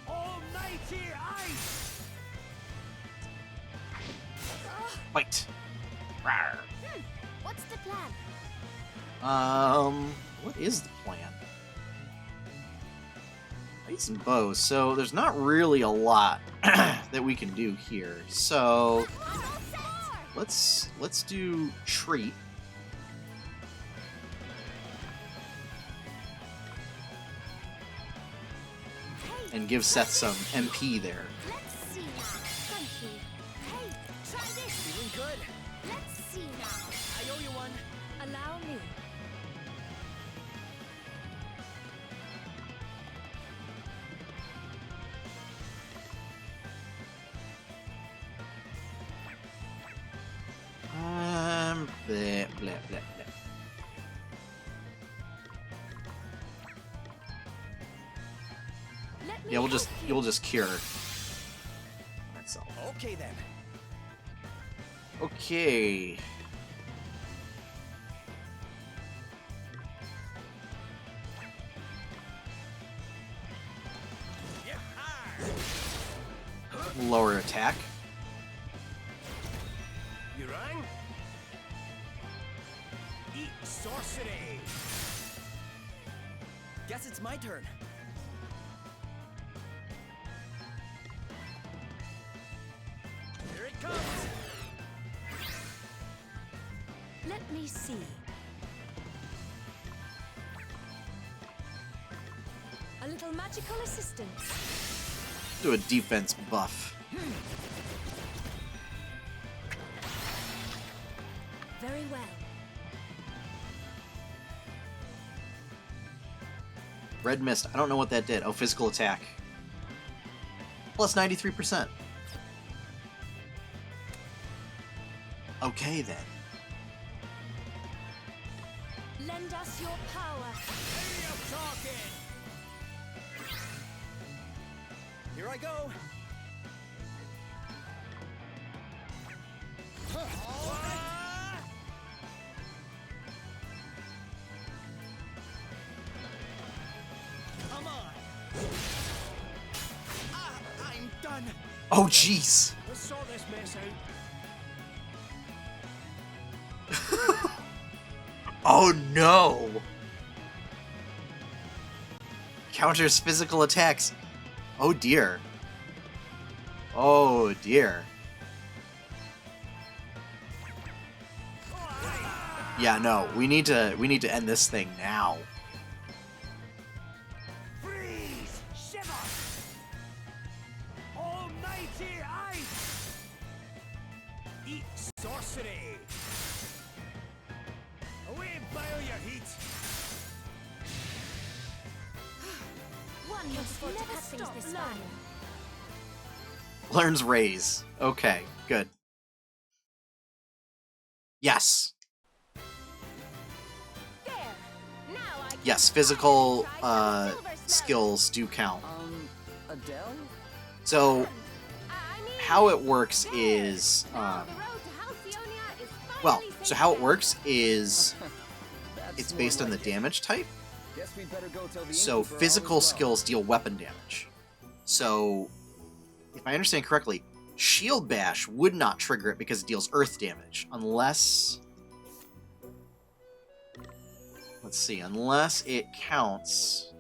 Almighty ice! Fight. Rawr. What's the plan? What is the plan? Lights and bows. So there's not really a lot that we can do here. So let's do treat. And give Seth some MP there. Let's see now. Crunchy. Hey, try this. Feeling good. Let's see now. I owe you one. Allow me. Blah, blah, blah, blah. Let me Yeah, help you. you'll just cure myself. Okay then. Okay. Lower attack. You rang? Eat sorcery! Guess it's my turn. me see. A little magical assistance. Do a defense buff. Very well. Red mist. I don't know what that did. Oh, physical attack. Plus 93%. Okay, then. Lend us your power. Here I go. Come on. I'm done. Oh, jeez. Let's sort this mess out. Oh, no. Counters physical attacks. Oh, dear. Oh, dear. Yeah, no. We need to end this thing now. Freeze! Shiver! Almighty ice! Eat sorcery! Away, boil your heat! One must never stop learning. Learns raise. Okay, good. Yes. There. Now I Yes, physical skills do count. Adele? So, I mean, how it works is... the road to Halcyonia is well, finally so safe how it again. works is... That's It's more based on the like it. damage type. Guess we better go tell the So Emperor all physical is well. skills deal weapon damage. So, if I understand correctly, Shield Bash would not trigger it because it deals earth damage. Unless... Let's see, unless it counts...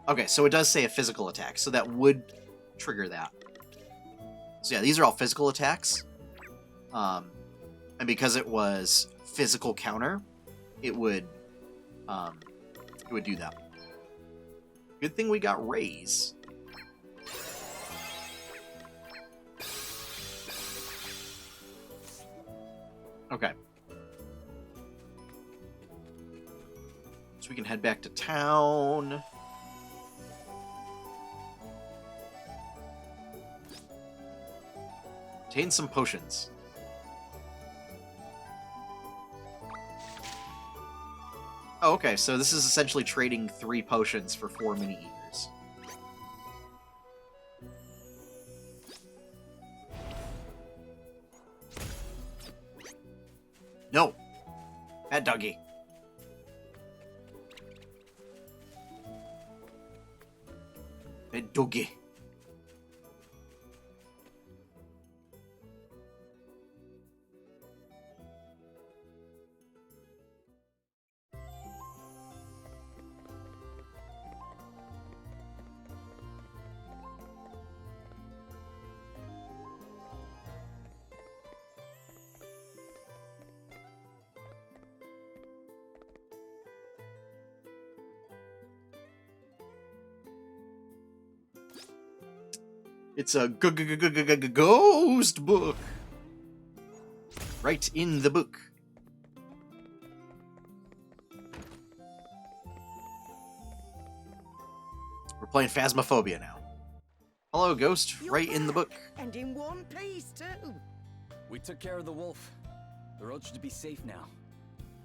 Okay, so it does say a physical attack, so that would trigger that. So yeah, these are all physical attacks. And because it was physical counter, it would do that. Good thing we got raise. Okay. So we can head back to town. Obtain some potions. Oh, okay, so this is essentially trading 3 potions for 4 mini-eaters. No! Bad doggy. Bad doggy. It's a ghost book. Right in the book. We're playing Phasmophobia now. Hello, ghost. You're Right in the book. back, and in one piece too. We took care of the wolf. The road should be safe now.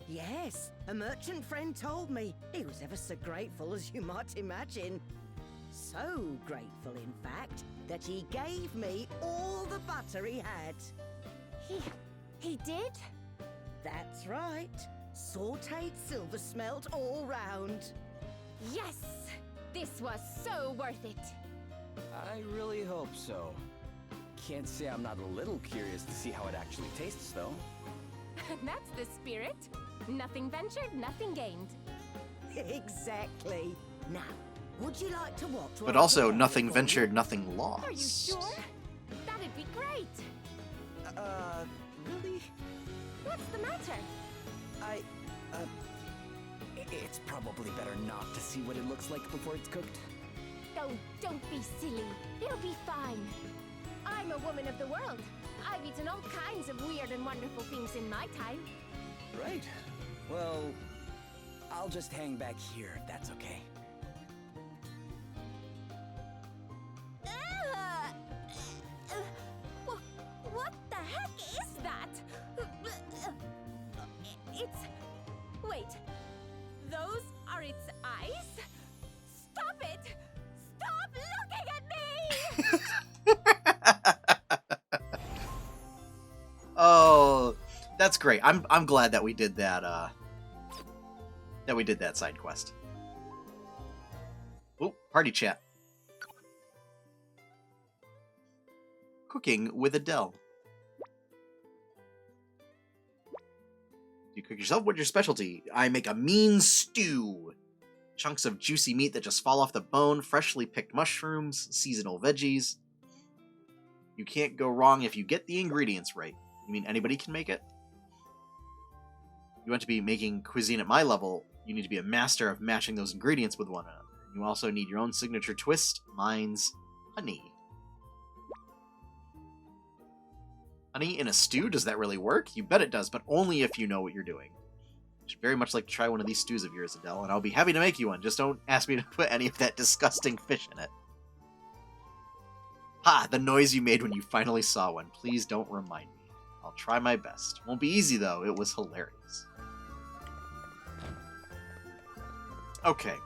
Yes, a merchant friend told me. He was ever so grateful, as you might imagine. So grateful, in fact, that he gave me all the butter he had. He did? That's right. Sauteed silver smelt all round. Yes! This was so worth it. I really hope so. Can't say I'm not a little curious to see how it actually tastes, though. That's the spirit. Nothing ventured, nothing gained. Exactly. Now, would you like to watch? But also, nothing ventured, nothing Are you lost. sure? That'd be great. Really? What's the matter? It's probably better not to see what it looks like before it's cooked. Oh, don't be silly. It'll be fine. I'm a woman of the world. I've eaten all kinds of weird and wonderful things in my time. Right. Well, I'll just hang back here if that's okay. What the heck is that? It's... Wait. Those are its eyes? Stop it! Stop looking at me! Oh, that's great. I'm glad that we did that. That we did that side quest. Oh, party chat. Cooking with Adele. You cook yourself? What's your specialty? I make a mean stew. Chunks of juicy meat that just fall off the bone, freshly picked mushrooms, seasonal veggies. You can't go wrong if you get the ingredients right. You mean anybody can make it? You want to be making cuisine at my level, you need to be a master of matching those ingredients with one another. You also need your own signature twist. Mine's honey. Honey in a stew? Does that really work? You bet it does, but only if you know what you're doing. I'd very much like to try one of these stews of yours, Adele, and I'll be happy to make you one. Just don't ask me to put any of that disgusting fish in it. Ha! The noise you made when you finally saw one. Please don't remind me. I'll try my best. Won't be easy, though. It was hilarious. Okay.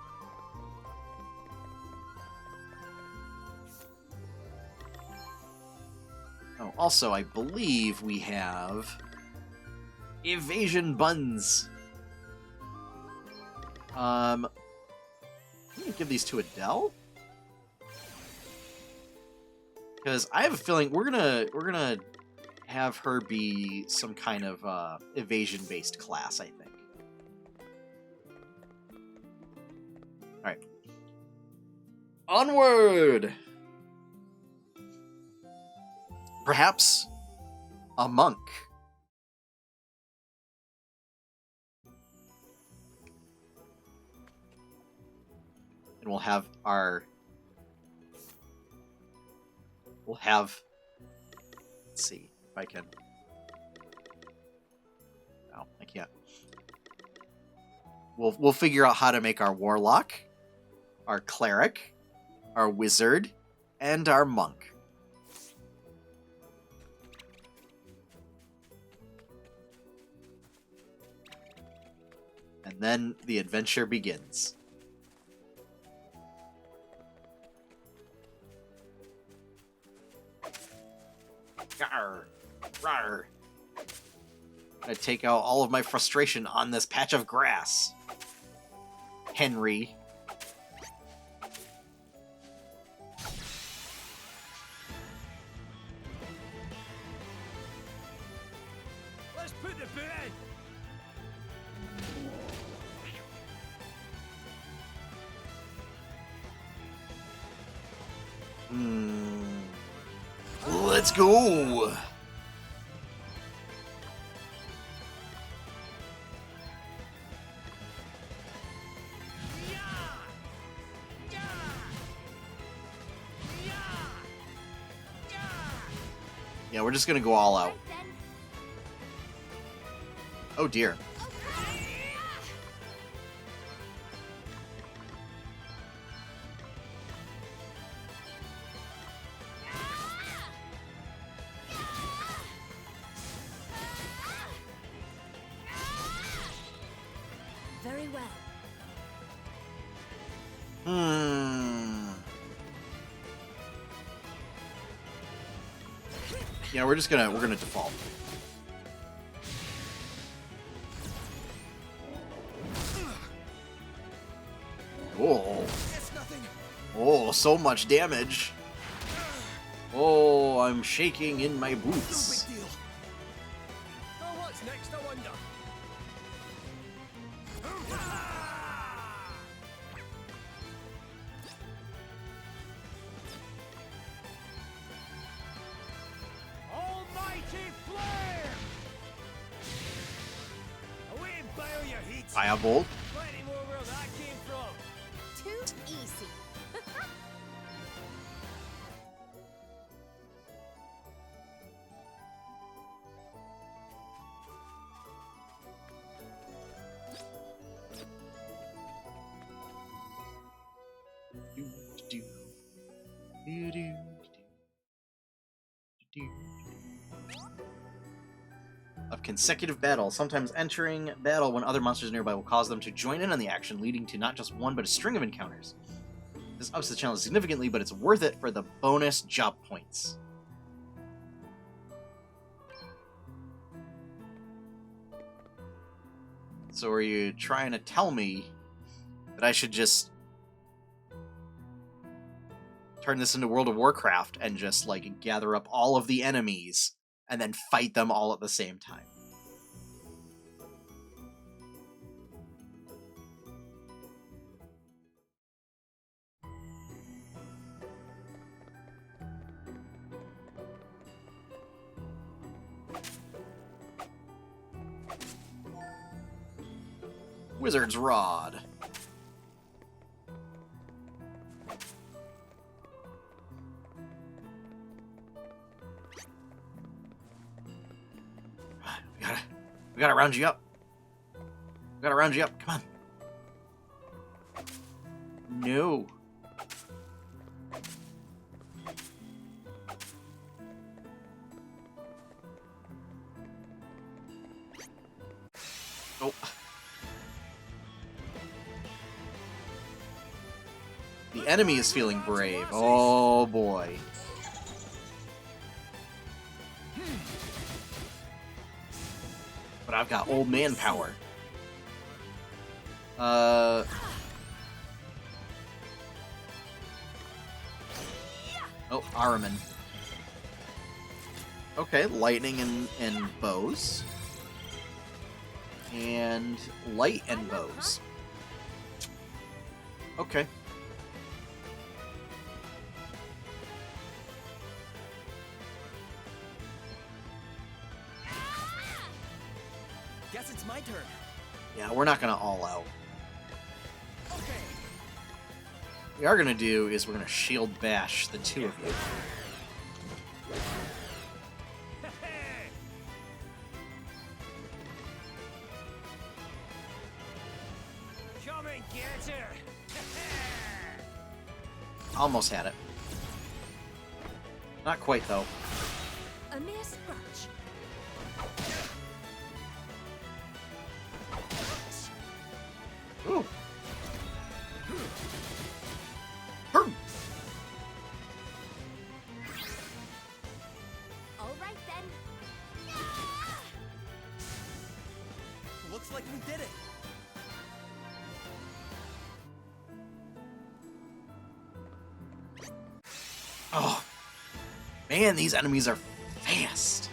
Oh, also, I believe we have evasion buns. I'm gonna give these to Adele, because I have a feeling we're gonna have her be some kind of evasion-based class. I think. All right, onward. Perhaps a monk. And we'll have let's see if I can. No, I can't. We'll figure out how to make our warlock, our cleric, our wizard, and our monk. And then the adventure begins. Rawr, rawr. I'm gonna take out all of my frustration on this patch of grass. Henry. Let's put the boot in. Let's go! Yeah, we're just gonna go all out. Oh dear. Very well. Yeah, we're gonna default. Oh. Oh, so much damage. Oh, I'm shaking in my boots. No big deal. Oh, what's next? I wonder. Almighty Firebolt. Plenty more where that came from. Too easy. Of consecutive battle. Sometimes entering battle when other monsters nearby will cause them to join in on the action, leading to not just one but a string of encounters. This ups the challenge significantly, but it's worth it for the bonus job points. So are you trying to tell me that I should just turn this into World of Warcraft and just, like, gather up all of the enemies and then fight them all at the same time? Wizard's Rod. We gotta round you up. We gotta round you up. Come on. No. Oh. The enemy is feeling brave. Oh boy. But I've got old man power. Oh, Ahriman. Okay, lightning and bows. And light and bows. Okay. Guess it's my turn. Yeah, we're not gonna all out. Okay. What we are gonna do is we're gonna shield bash the two of you. Come and get her. Almost had it. Not quite though. A mere scratch. Ooh. Boom. All right then. Looks like we did it. Oh. Man, these enemies are fast.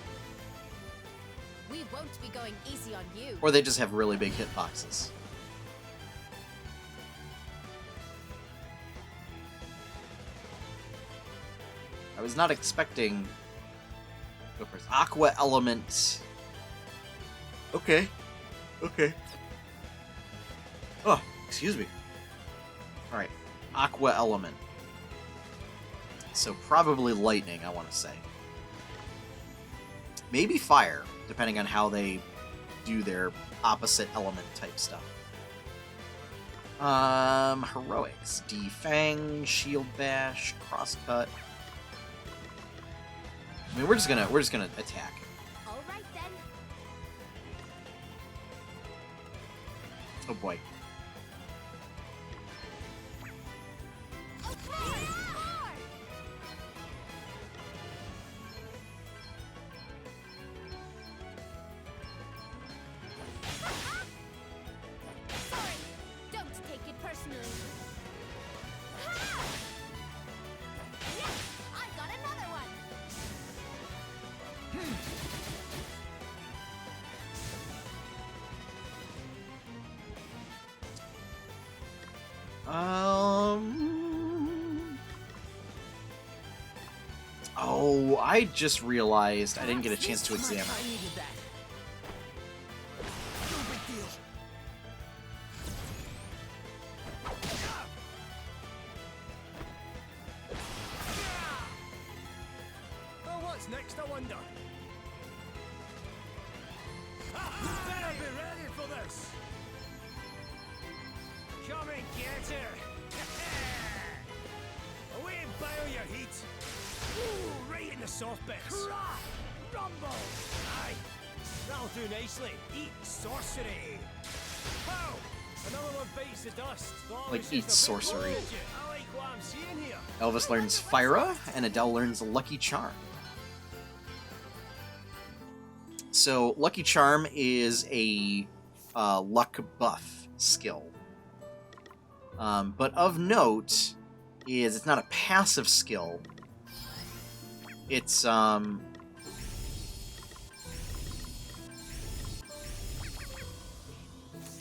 We won't be going easy on you. Or they just have really big hitboxes. I was not expecting... Go first. Aqua Element. Okay. Okay. Oh, excuse me. Alright. Aqua Element. So probably lightning, I want to say. Maybe fire, depending on how they do their opposite element type stuff. Heroics. Defang, Shield Bash, Crosscut. I mean, we're just gonna attack. All right then. Oh boy. Sorry. Don't take it personally. Yes, I got another one. Oh, I just realized I didn't get a chance to examine. I needed that. No big deal. What's next, I wonder? You better be ready for this! Come and get her! Away and boil your heat! Ooh, right in the soft bits! Rumble! Aye, that'll do nicely. Eat sorcery! Pow! Another one bites the dust. Thought Like, it was eat just a bit sorcery. bold. I like what I'm seeing here. Elvis learns Fyra, and Adele learns Lucky Charm. So, Lucky Charm is a luck buff skill. But of note is it's not a passive skill. It's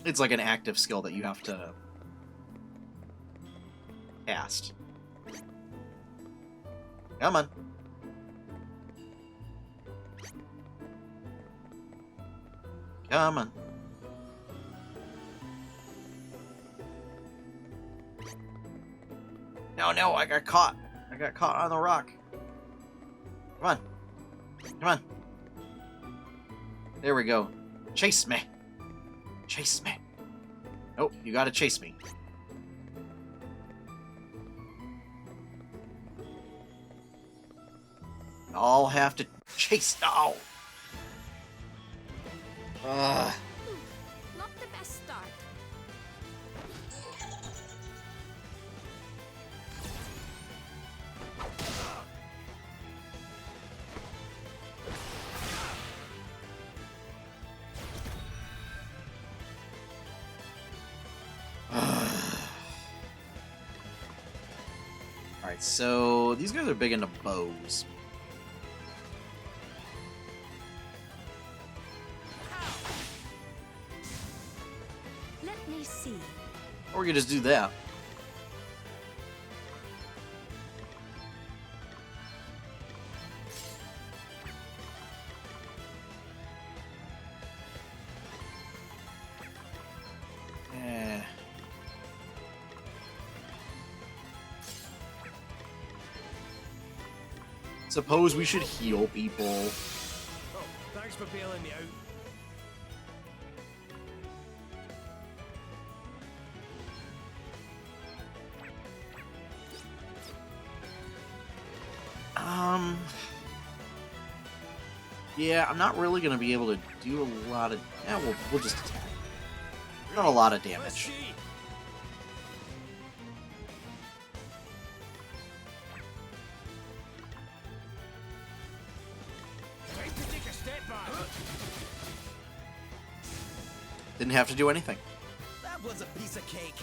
it's like an active skill that you have to cast. Come on. Come on. No, I got caught. I got caught on the rock. Come on. Come on. There we go. Chase me. Chase me. Oh, you gotta chase me. I'll have to chase. Oh. Not the best start. Alright, so these guys are big into bows. Let me see. Or we could just do that. Eh. Suppose we should heal people. Oh, thanks for bailing me out. Yeah, I'm not really gonna be able to do a lot of. Yeah, we'll just attack. Not a lot of Let's damage. see. Time to take a step back. Didn't have to do anything. That was a piece of cake.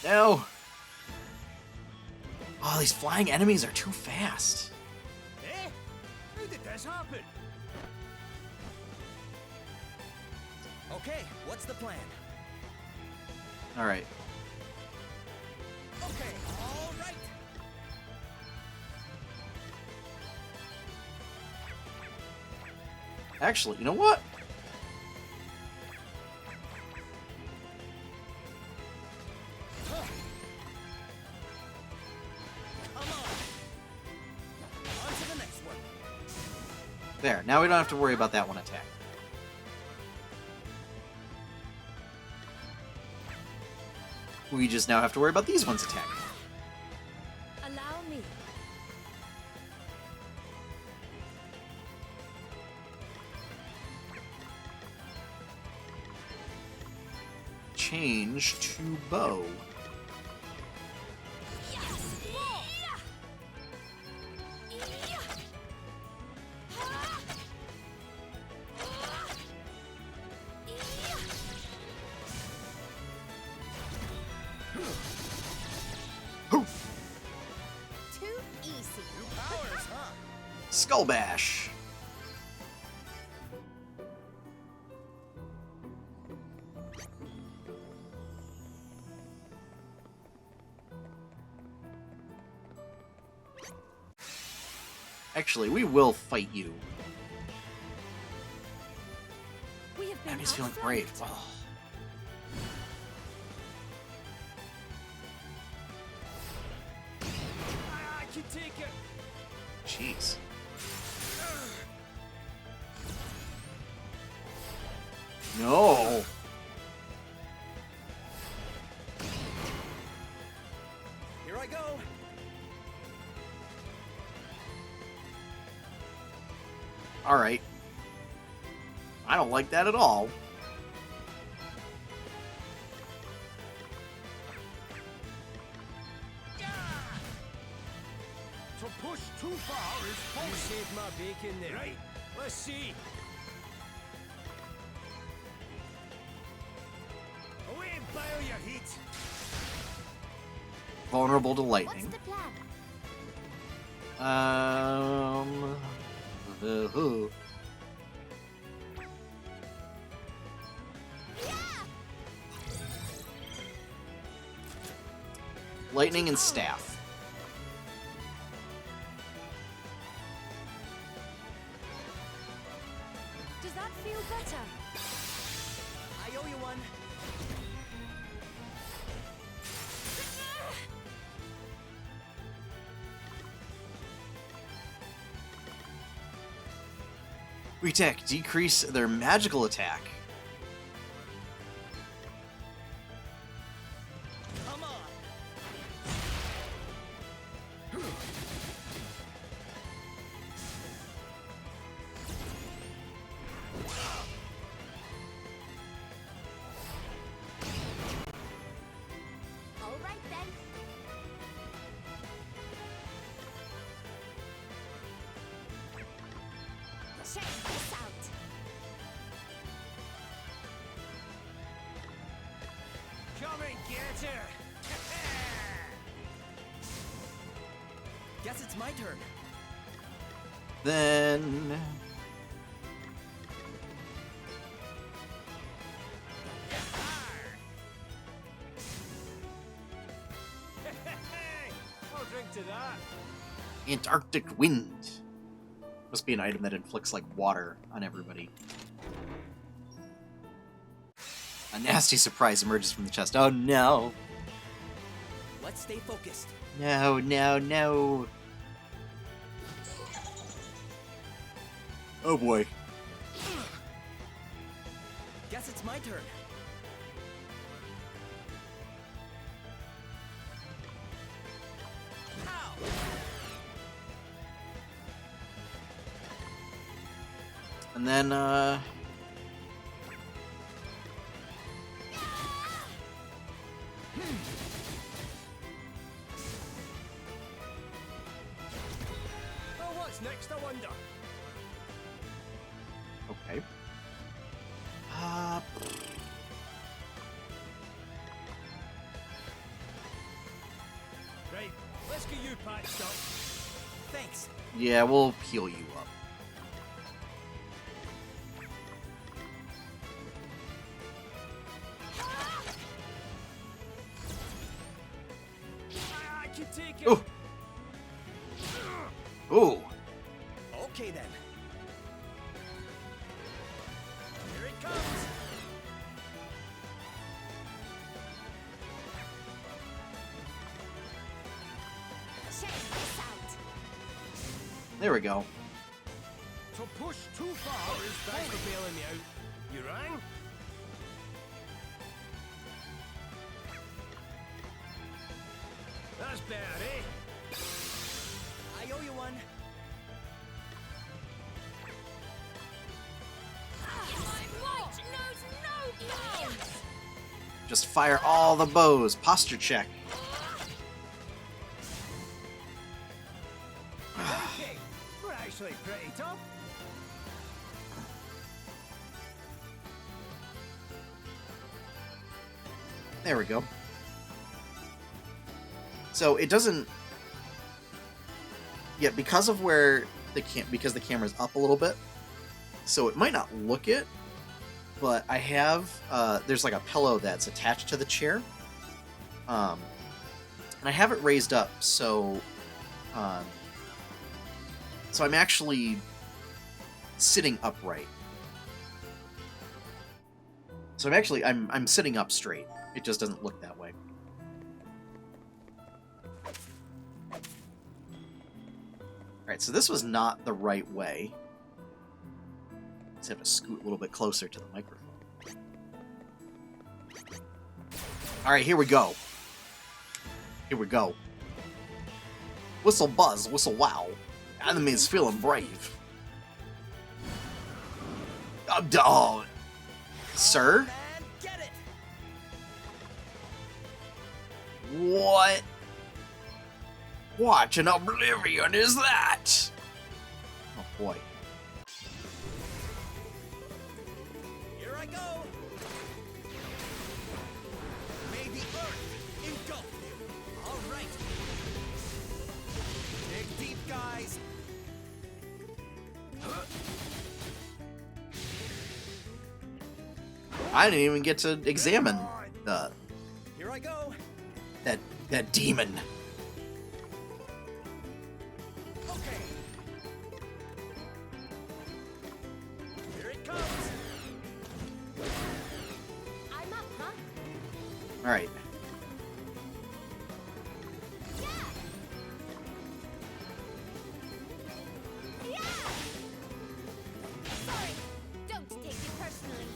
No. Oh, these flying enemies are too fast. Eh? How did this happen? Okay, what's the plan? All right. Okay, all right. Actually, you know what? Come on. On to the next one. There. Now we don't have to worry about that one attack. We just now have to worry about these ones attacking. Allow me. Change to bow. Too easy. Powers, huh? Skull Bash. Actually, we will fight you. We have been Enemy's feeling outflanked. brave. Oh. take it. Jeez. No. Here I go. All right. I don't like that at all. To push too far is You folly. saved my bacon there. Right. Let's see. Away and boil your heat. Vulnerable to What's lightning. the plan? Who? Lightning and staff. Does that feel better? I owe you one. Retech, decrease their magical attack. Come on. All right then. Check this out. Come and get her. Guess it's my turn. Then I'll drink to that. Antarctic wind. Must be an item that inflicts like water on everybody. A nasty surprise emerges from the chest. Oh no. Let's stay focused. No, no, no. Oh boy. Guess it's my turn. Ow! And then, Oh, what's next, I wonder? okay. Right, let's get you patched up. Thanks. Yeah, we'll heal you up. I can take it. Oh. Oh. Okay then. Here it comes. Check this out. There we go. To push too far is Thanks folly. for bailing me out. You rang? That's better, eh? I owe you one. Just fire all the bows. Posture check. Okay, we're actually pretty tough. There we go. So it doesn't. Yeah, because of where because the camera's up a little bit, so it might not look it. But I have there's like a pillow that's attached to the chair, and I have it raised up so so I'm actually sitting upright. So I'm sitting up straight. It just doesn't look that way. Alright, so this was not the right way. Let's have to scoot a little bit closer to the microphone. Alright, here we go. Here we go. Whistle buzz, whistle wow. Enemy's feeling brave. Oh, sir? What? What an oblivion is that? Oh boy. Here I go! May the earth engulf you! Alright! Dig deep, guys! I didn't even get to examine the Here I go! that demon. Okay! Here it comes! I'm up, huh? Alright. Yeah! Yeah! Sorry, don't take it personally.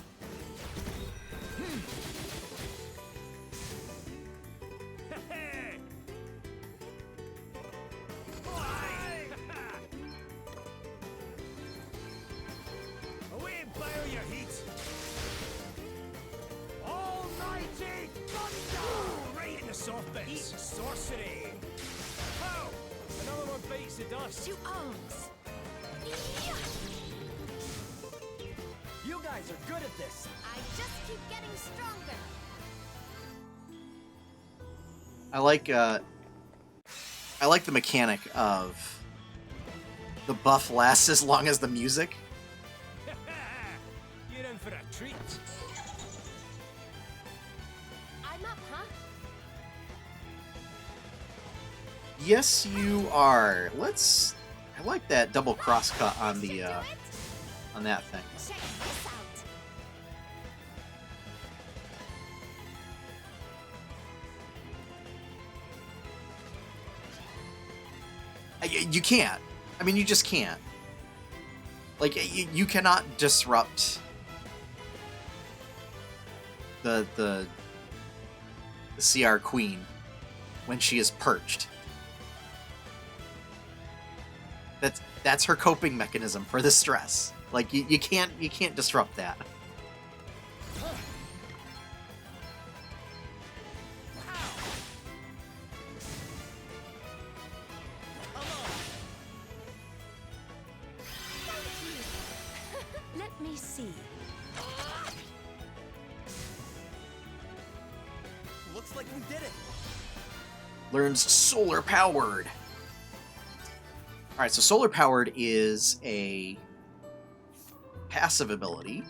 Away and blow your heat! Almighty thunder! Right in the soft bits. Eat sorcery! Pow! Another one bites the dust. To arms. You guys are good at this! I just keep getting stronger. I like the mechanic of the buff lasts as long as the music. You're in for a treat. I'm up, huh? Yes, you are. I like that double cross cut on the on that thing. Check this out. You can't. I mean, you just can't. Like, you cannot disrupt the CR Queen when she is perched. That's her coping mechanism for the stress. Like, you can't disrupt that. Let me see. Looks like we did it! Learns solar powered. Alright, so solar powered is a passive ability.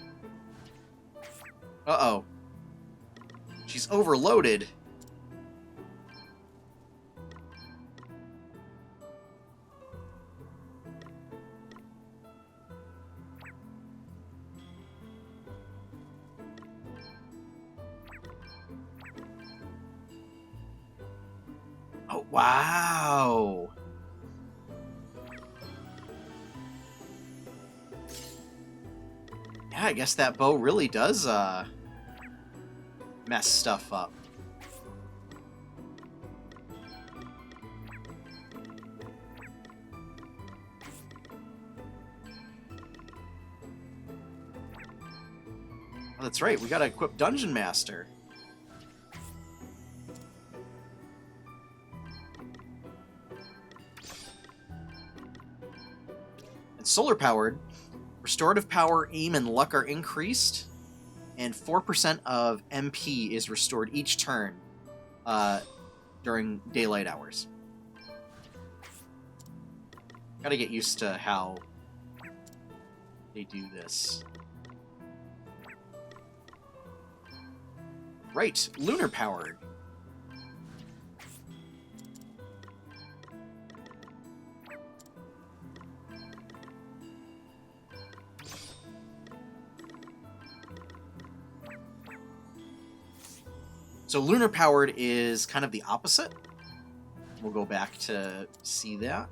Uh-oh. She's overloaded. Oh, wow. Yeah, I guess that bow really does mess stuff up. Oh, that's right, we gotta equip Dungeon Master. And solar powered, restorative power, aim, and luck are increased, and 4% of MP is restored each turn during daylight hours. Gotta get used to how they do this. Right, lunar powered. So lunar powered is kind of the opposite. We'll go back to see that.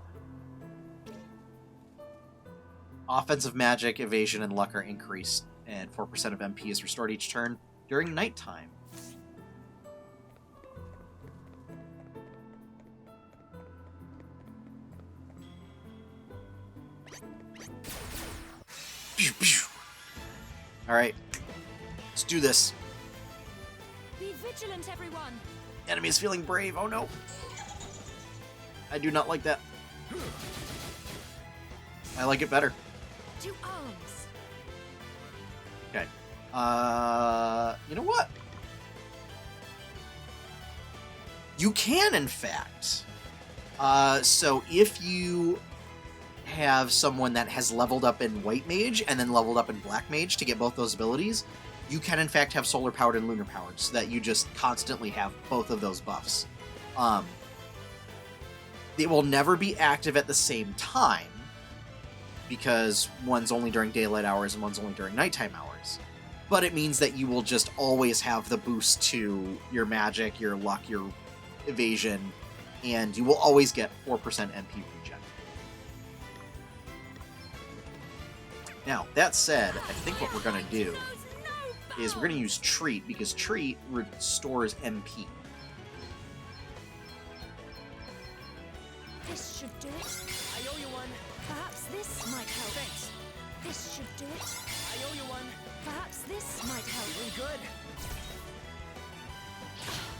Offensive magic, evasion, and luck are increased, and 4% of MP is restored each turn during nighttime. Pew, pew. All right, let's do this. Be vigilant, everyone. Enemy is feeling brave. Oh no. I do not like that. I like it better. To arms. Okay. You know what? You can, in fact. So if you have someone that has leveled up in White Mage and then leveled up in Black Mage to get both those abilities, you can in fact have Solar Powered and Lunar Powered, so that you just constantly have both of those buffs. They will never be active at the same time, because one's only during daylight hours and one's only during nighttime hours. But it means that you will just always have the boost to your magic, your luck, your evasion, and you will always get 4% MP regen. Now, that said, I think what we're going to do is we're going to use Treat, because Treat restores MP. This should do it. I owe you one. Perhaps this might help. Thanks. This should do it. I owe you one. Perhaps this might help. Doing good.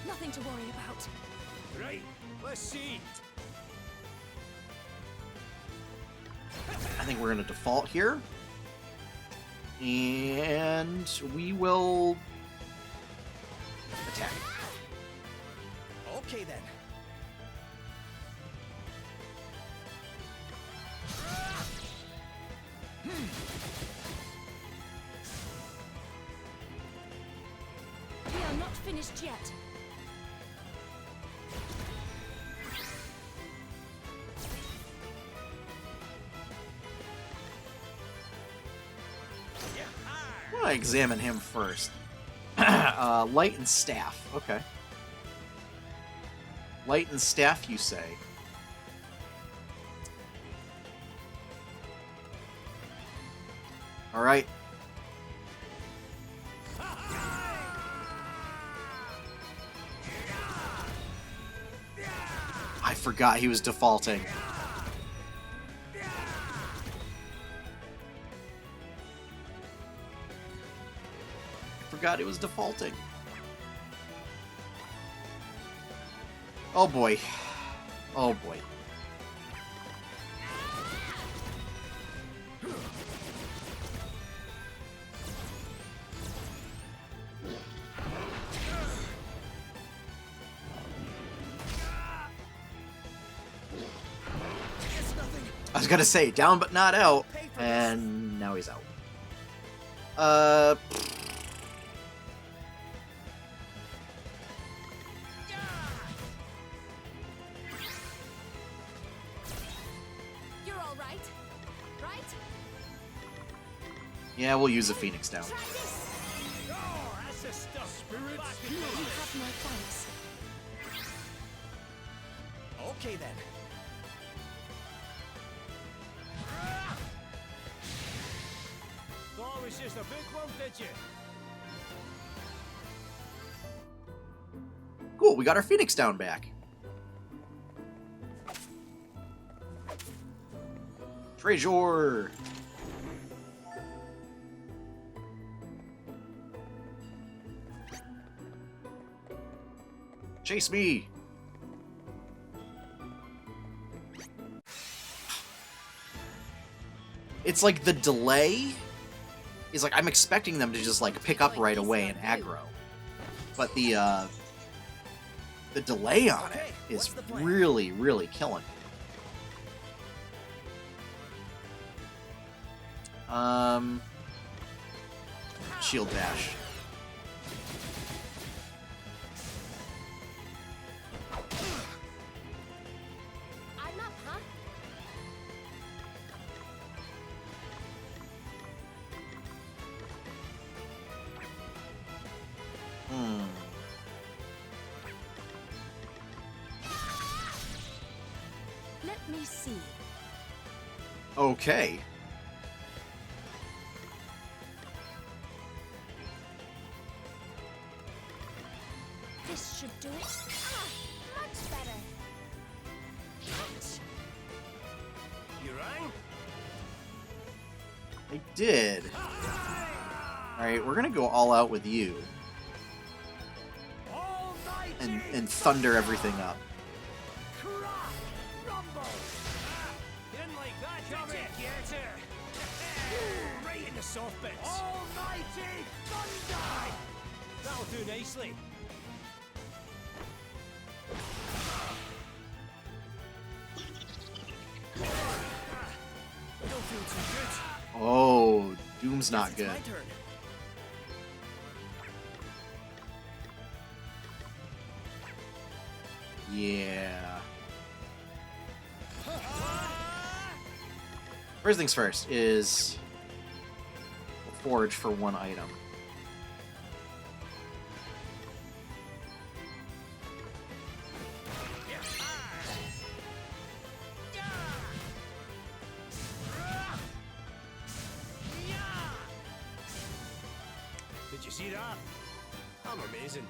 Nothing to worry about. Right, let's see. I think we're going to default here. And we will attack. Okay then. We are not finished yet. I'm going to examine him first. Light and Staff. Okay. Light and Staff, you say? All right. I forgot he was defaulting. Forgot it was defaulting. Oh boy. Oh boy. I was gonna say down but not out, and now he's out. You're all right, right? Yeah, we'll use a Phoenix down. Try this. Oh, that's the stuff. Spirits. You have my thanks. Okay then. Thought it was just a bookworm, did you? Cool, we got our Phoenix down back. Treasure! Chase me! It's like the delay is like I'm expecting them to just like pick up right away and aggro. But the delay on it is really, really killing me. Shield bash. I'm up, huh? Let me see. Okay. do it. Ah, much better. You rang? I did. Alright, we're gonna go all out with you. And thunder everything up. You didn't like that, did you? Right in the soft bits. Almighty thunder! That'll do nicely. Don't feel too good. Oh, Doom's not good. My turn. Yeah. First things first is forage for one item. Did you see that? I'm amazing.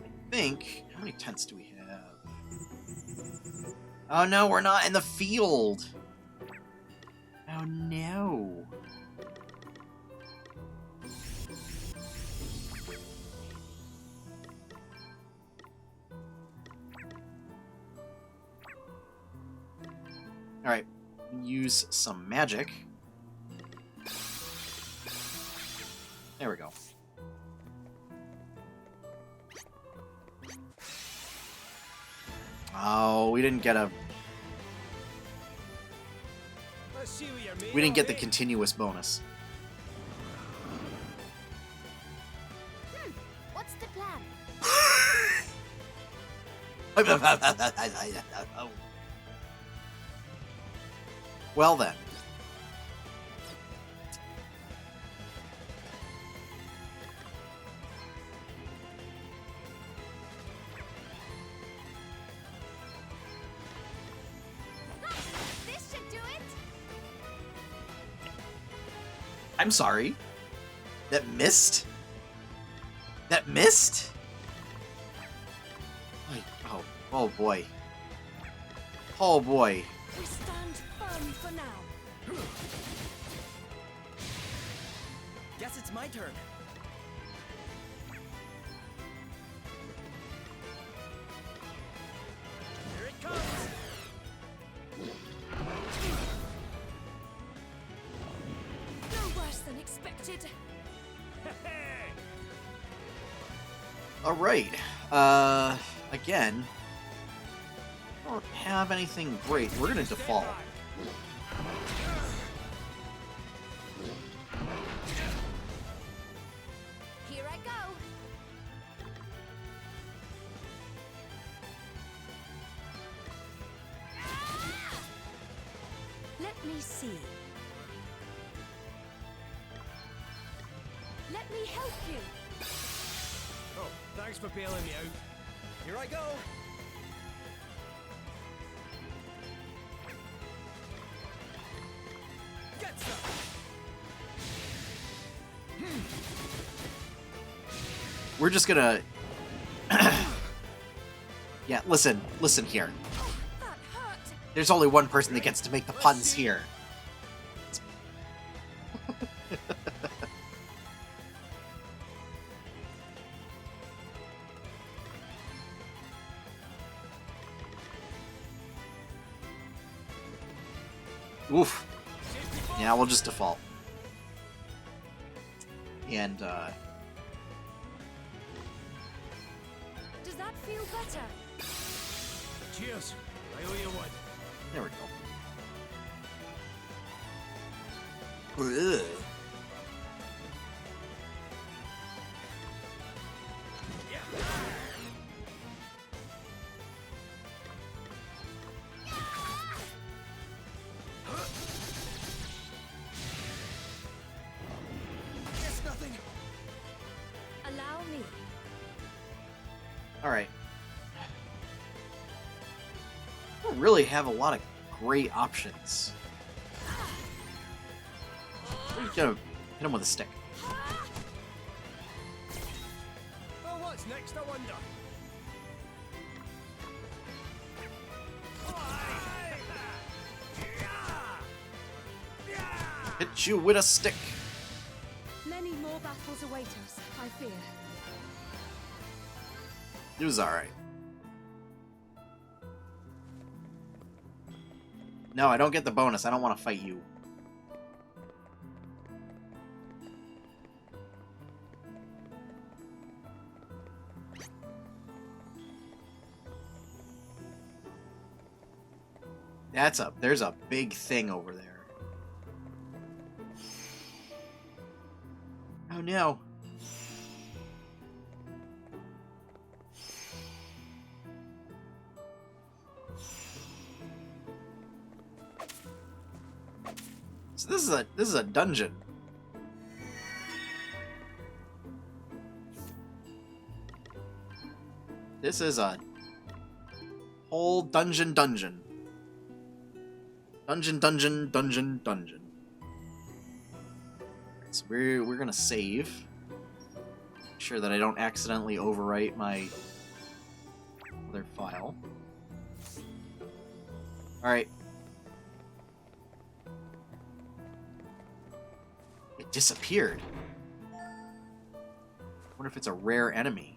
I think. How many tents do we have? Oh no, we're not in the field! Oh no. Alright, use some magic. There we go. Oh, we didn't get a... Let's see what you're made We didn't of, get the eh? continuous bonus. What's the plan? Well then. This should do it. I'm sorry. That missed? That missed? Oh boy. Oh boy. We stand firm for now. Guess it's my turn. Here it comes. No worse than expected. Alright. Again. I don't have anything great. We're gonna default. Here I go. Let me see. Let me help you. Oh, thanks for bailing me out. Here I go. Get some. We're just gonna... Yeah, listen here. That hurt. There's only one person that gets to make the puns here. Oof. Yeah, we'll just default. And, Does that feel better? Cheers. I owe you one. there we go. Ugh. Guess nothing. Allow me. Alright. I don't really have a lot of great options. Hit him with a stick. Well, what's next, I wonder? Hit you with a stick. Many more battles await us, I fear. It was alright. No, I don't get the bonus. I don't want to fight you. There's a big thing over there. Oh no. So this is a dungeon. This is a whole dungeon. Dungeon. So we're gonna save. Make sure that I don't accidentally overwrite my other file. Alright. It disappeared. I wonder if it's a rare enemy.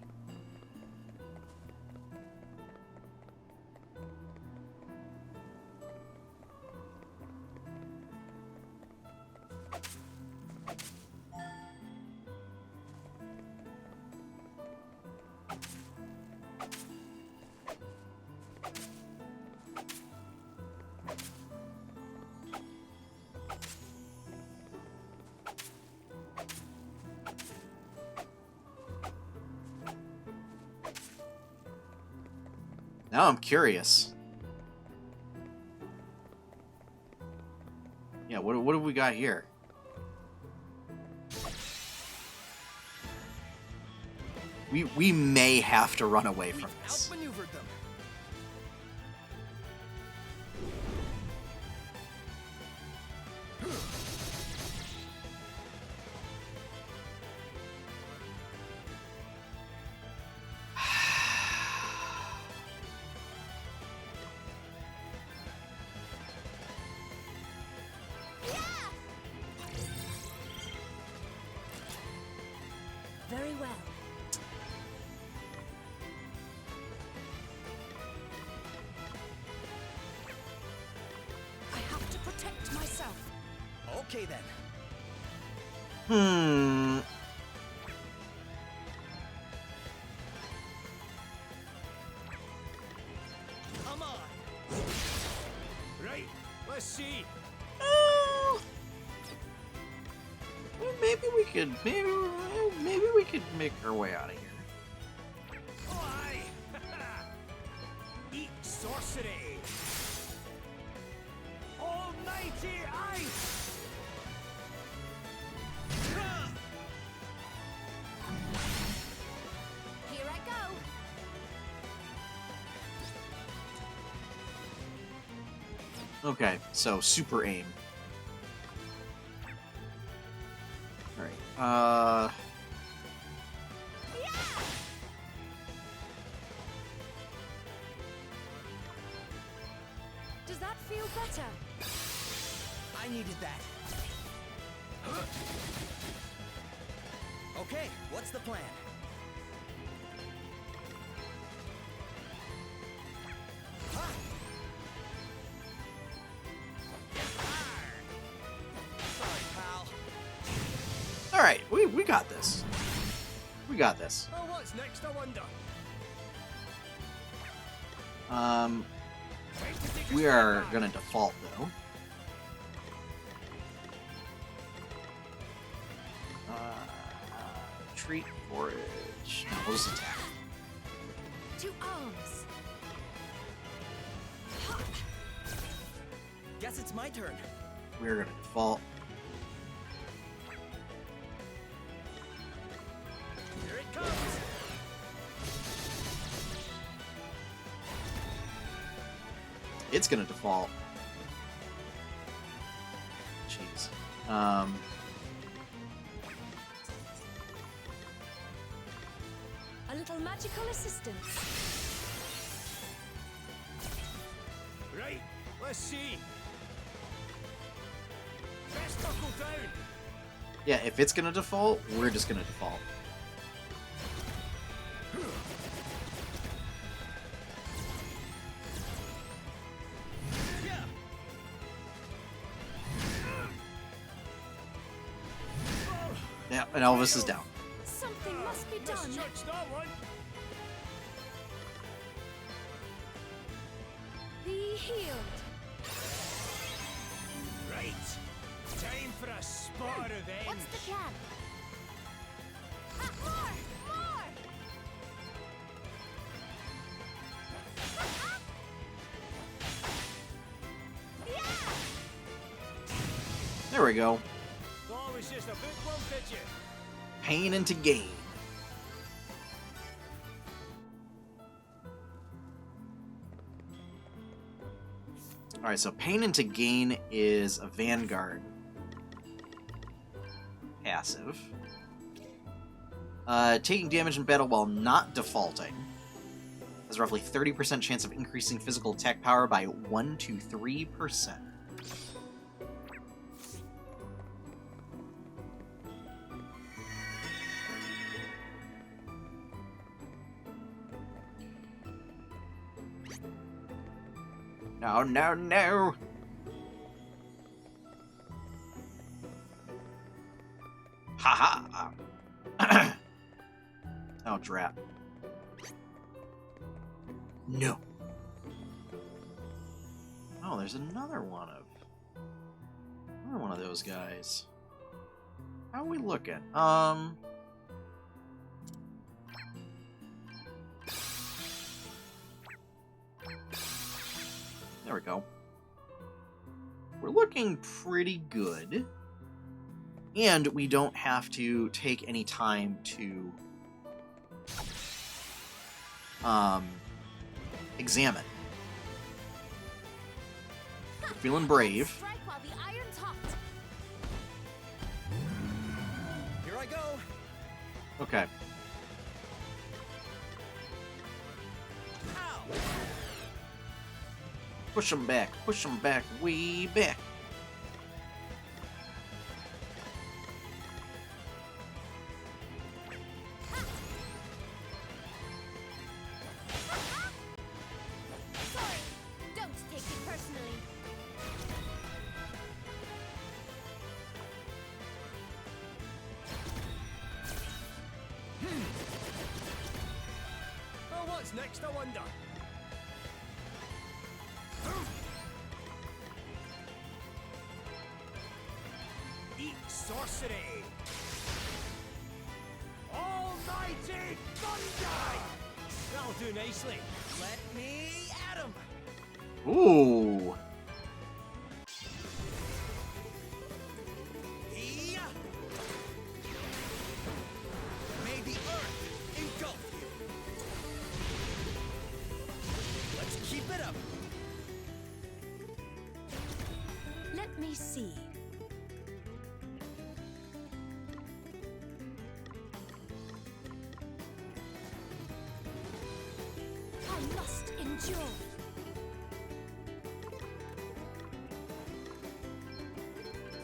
Now I'm curious. Yeah, what have we got here? We may have to run away from this. Outmaneuvered them. Very well. I have to protect myself. Okay then. Come on. Right, let's see. Maybe we could make our way out of here. Oh, aye. Eat sorcery. Almighty ice. Here I go. Okay, so super aim. Alright, Does that feel better? I needed that. Okay, what's the plan? Ha! Sorry, pal. alright, we got this. We got this. Oh, what's next, I wonder? We are gonna default though. Treat forage. No, we'll just attack. To arms. Guess it's my turn. We're gonna default. Here it comes. It's gonna default. Jeez. A little magical assistance. Right, let's see. Best knuckle down. Yeah, if it's gonna default, we're just gonna default. Yeah, and Elvis is down. Something must be done. Misjudged that one. Be healed. Right, time for a spot of revenge. What's the plan? Ah, more! More! Yeah! There we go. Thought it was just a bookworm, did you? Pain into gain. Alright, so Pain into Gain is a Vanguard passive. Taking damage in battle while not defaulting has roughly 30% chance of increasing physical attack power by 1 to 3%. No, no, no! Ha ha! Oh, drat. No. Oh, there's another one of those guys. How are we looking? There we go. We're looking pretty good. And we don't have to take any time to examine. Feeling brave. Strike while the iron's hot. Here I go. Okay. Push them back, way back. Sorry, don't take it personally. Well, what's next, I wonder? Eat sorcery! Almighty Thunder! That'll do nicely. Let me at him. Ooh. May the earth engulf you. Let's keep it up. Let me see. I must endure.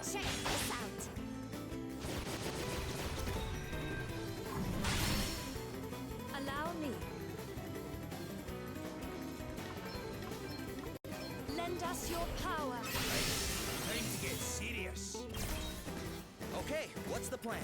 Check this out. Allow me. Lend us your power. Time to get serious. Okay, what's the plan?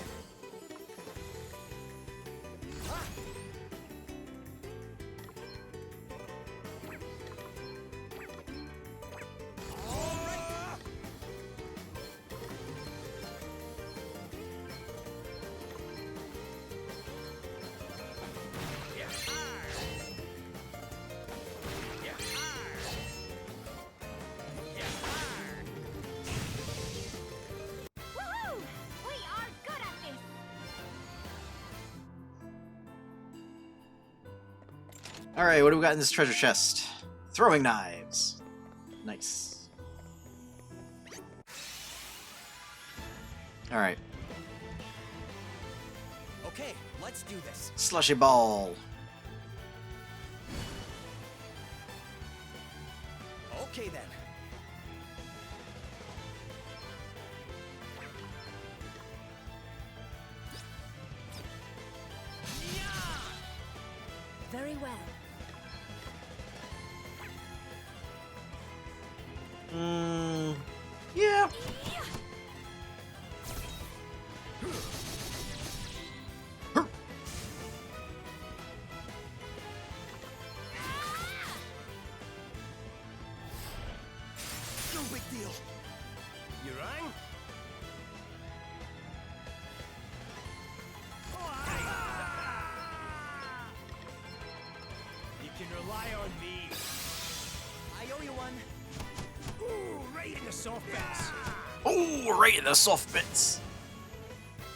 Woohoo! We are good at this. Alright, what do we got in this treasure chest? Throwing knives. Nice. Alright. Okay, let's do this. Slushy ball. Okay then. Very well. Yeah. No big deal. You rang? You can rely on me. I owe you one. Ooh, right in the soft bits. Oh, right in the soft bits.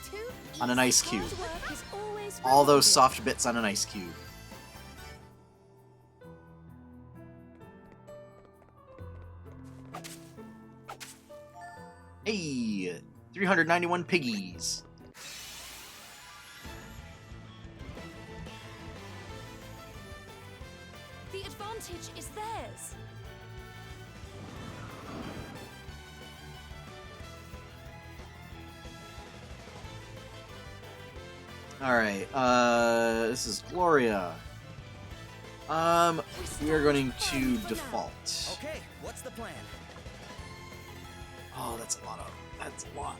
Too On an easy. ice cube. Hard work is always All those rewarded. soft bits on an ice cube. Hey, 391 piggies. The advantage is theirs. All right, this is Gloria. We are going to default. Okay, what's the plan? Oh, that's a lot.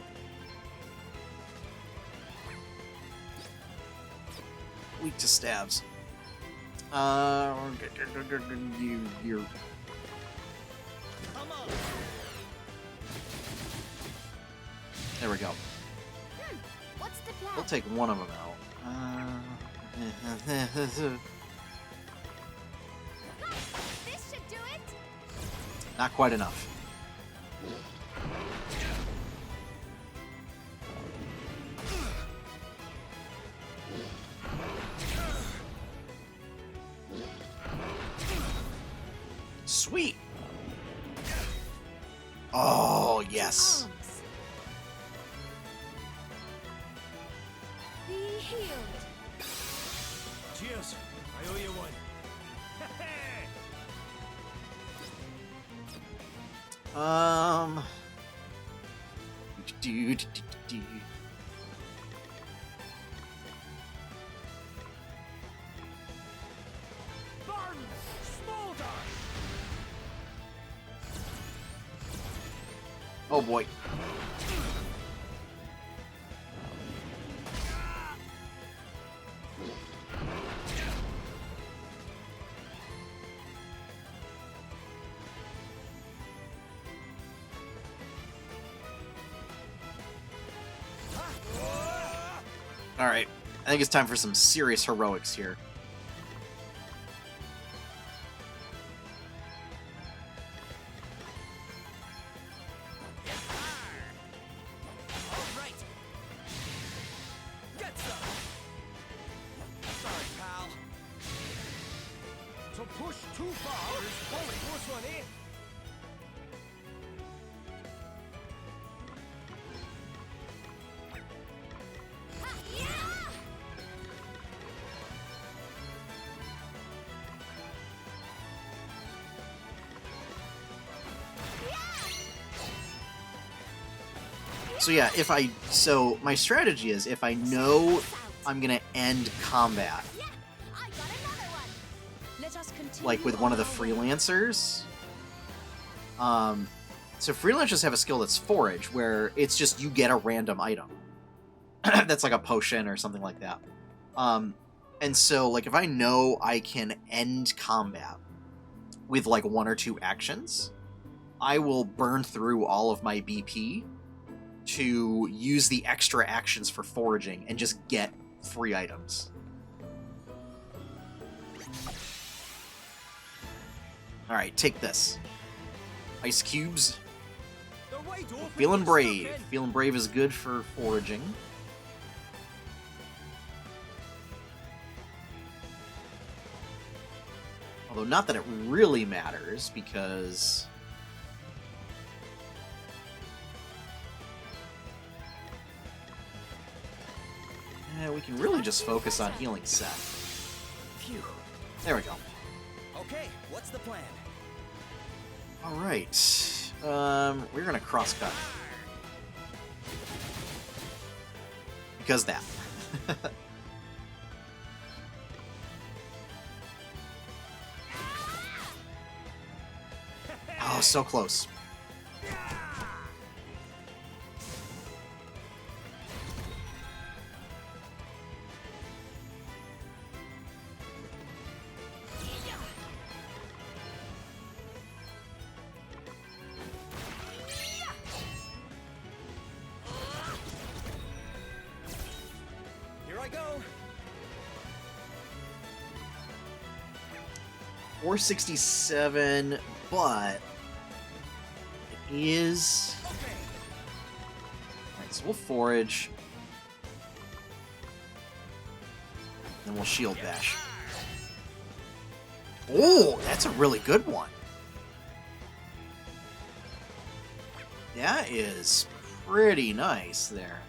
Weak to stabs. You're Come on. there we go. What's the plan? We'll take one of them out. This should do it. Not quite enough. Sweet. Oh, yes. Arms. Be healed. Cheers. I owe you one. Do. Burn! Smolder! Oh boy. All right, I think it's time for some serious heroics here. All right. Get some. Sorry, pal. To push too far is always close one, eh? So yeah, so my strategy is if I know I'm gonna end combat, Yeah, I got another one. Let us continue like with one of the on our way. freelancers. So freelancers have a skill that's forage, where it's just you get a random item. That's like a potion or something like that. And so like if I know I can end combat with like one or two actions, I will burn through all of my BP to use the extra actions for foraging and just get free items. Alright, take this. Ice cubes. They're wide open. Feeling Get brave. stuck in. Feeling brave is good for foraging. Although not that it really matters, because... we can really just focus on healing Seth. Phew. There we go. Okay, what's the plan? All right. We're gonna crosscut because that. Oh, so close. Here I go. 467, but it is. Okay. Alright, so we'll forage. Then we'll shield bash. Oh, that's a really good one. That is pretty nice there.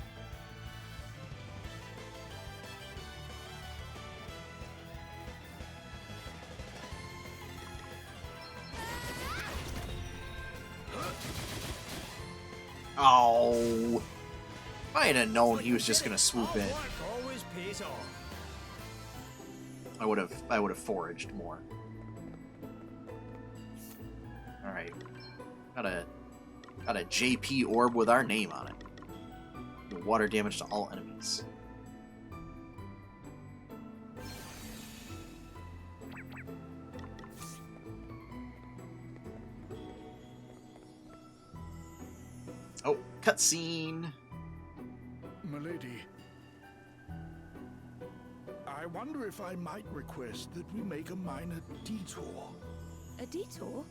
Oh, if I had known he was just gonna swoop in, Hard work always pays off. I would have foraged more. All right, got a JP orb with our name on it. Do water damage to all enemies. Oh, cutscene. Milady, I wonder if I might request that we make a minor detour. A detour?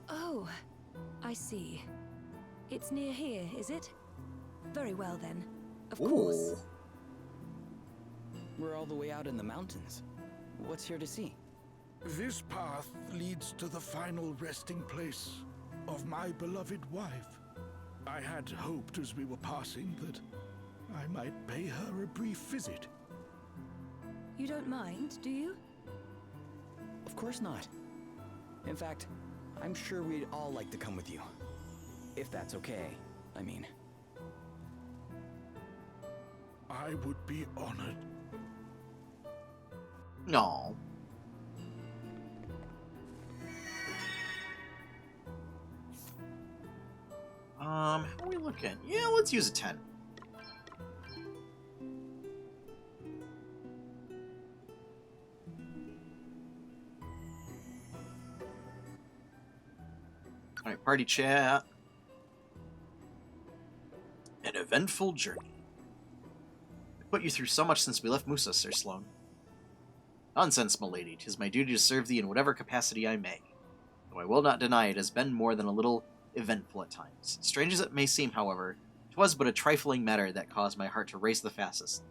Oh, I see. It's near here, is it? Very well then. Of course. Ooh. We're all the way out in the mountains. What's here to see? This path leads to the final resting place of my beloved wife. I had hoped as we were passing that I might pay her a brief visit. You don't mind, do you? Of course not. In fact, I'm sure we'd all like to come with you. If that's okay, I mean. I would be honored. No. How are we looking? Yeah, let's use a 10. Alright, party chat. An eventful journey. I put you through so much since we left Musa, Sir Sloane. Nonsense, milady. 'Tis my duty to serve thee in whatever capacity I may. Though I will not deny it has been more than a little eventful at times. Strange as it may seem, however, 'twas but a trifling matter that caused my heart to race the fastest.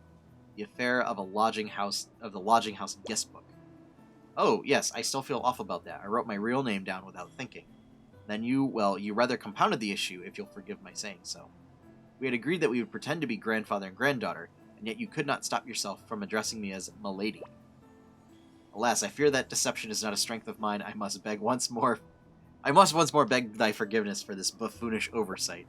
The affair of the lodging house guest book. Oh, yes, I still feel off about that. I wrote my real name down without thinking. Then you rather compounded the issue, if you'll forgive my saying so. We had agreed that we would pretend to be grandfather and granddaughter, and yet you could not stop yourself from addressing me as milady. Alas, I fear that deception is not a strength of mine. I must once more beg thy forgiveness for this buffoonish oversight.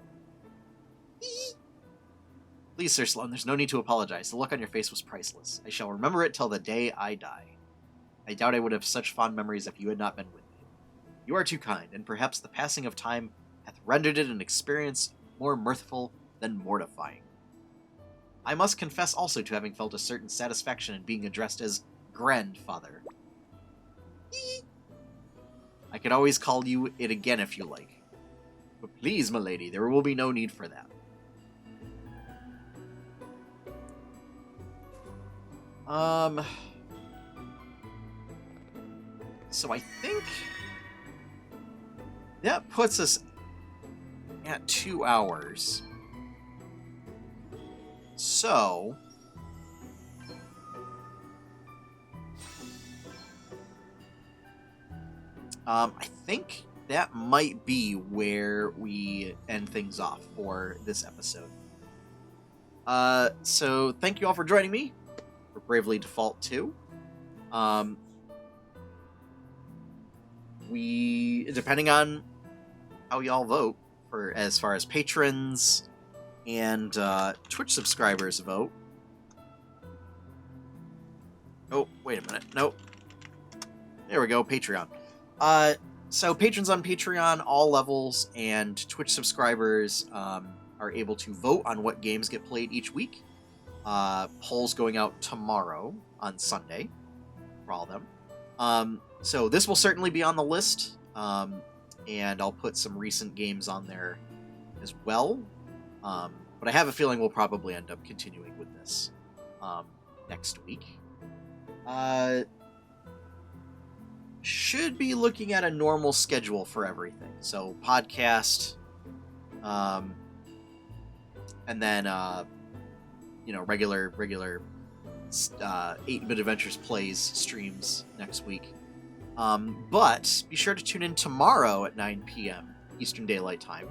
Please, Sir Sloane, there's no need to apologize. The look on your face was priceless. I shall remember it till the day I die. I doubt I would have such fond memories if you had not been with me. You are too kind, and perhaps the passing of time hath rendered it an experience more mirthful than mortifying. I must confess also to having felt a certain satisfaction in being addressed as grandfather. I could always call you it again if you like. But please, milady, there will be no need for that. So I think that puts us at 2 hours. So I think that might be where we end things off for this episode. So thank you all for joining me for Bravely Default 2. We, depending on how y'all vote, for as far as patrons and Twitch subscribers vote. Oh, wait a minute. Nope. There we go, Patreon. So patrons on Patreon, all levels, and Twitch subscribers are able to vote on what games get played each week. Polls going out tomorrow on Sunday for all of them. So this will certainly be on the list, and I'll put some recent games on there as well. But I have a feeling we'll probably end up continuing with this next week. Should be looking at a normal schedule for everything. So podcast, and then regular 8-Bit Adventures plays streams next week. But be sure to tune in tomorrow at 9 p.m. Eastern Daylight Time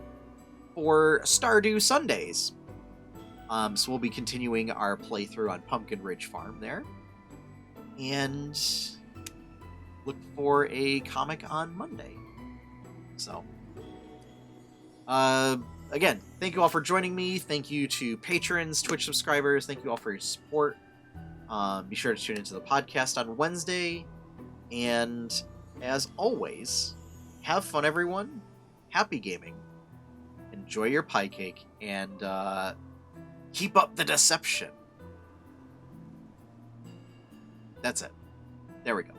for Stardew Sundays. So we'll be continuing our playthrough on Pumpkin Ridge Farm there. And look for a comic on Monday. So, again, thank you all for joining me. Thank you to patrons, Twitch subscribers. Thank you all for your support. Be sure to tune into the podcast on Wednesday. And as always, have fun, everyone. Happy gaming. Enjoy your pie cake. And keep up the deception. That's it. There we go.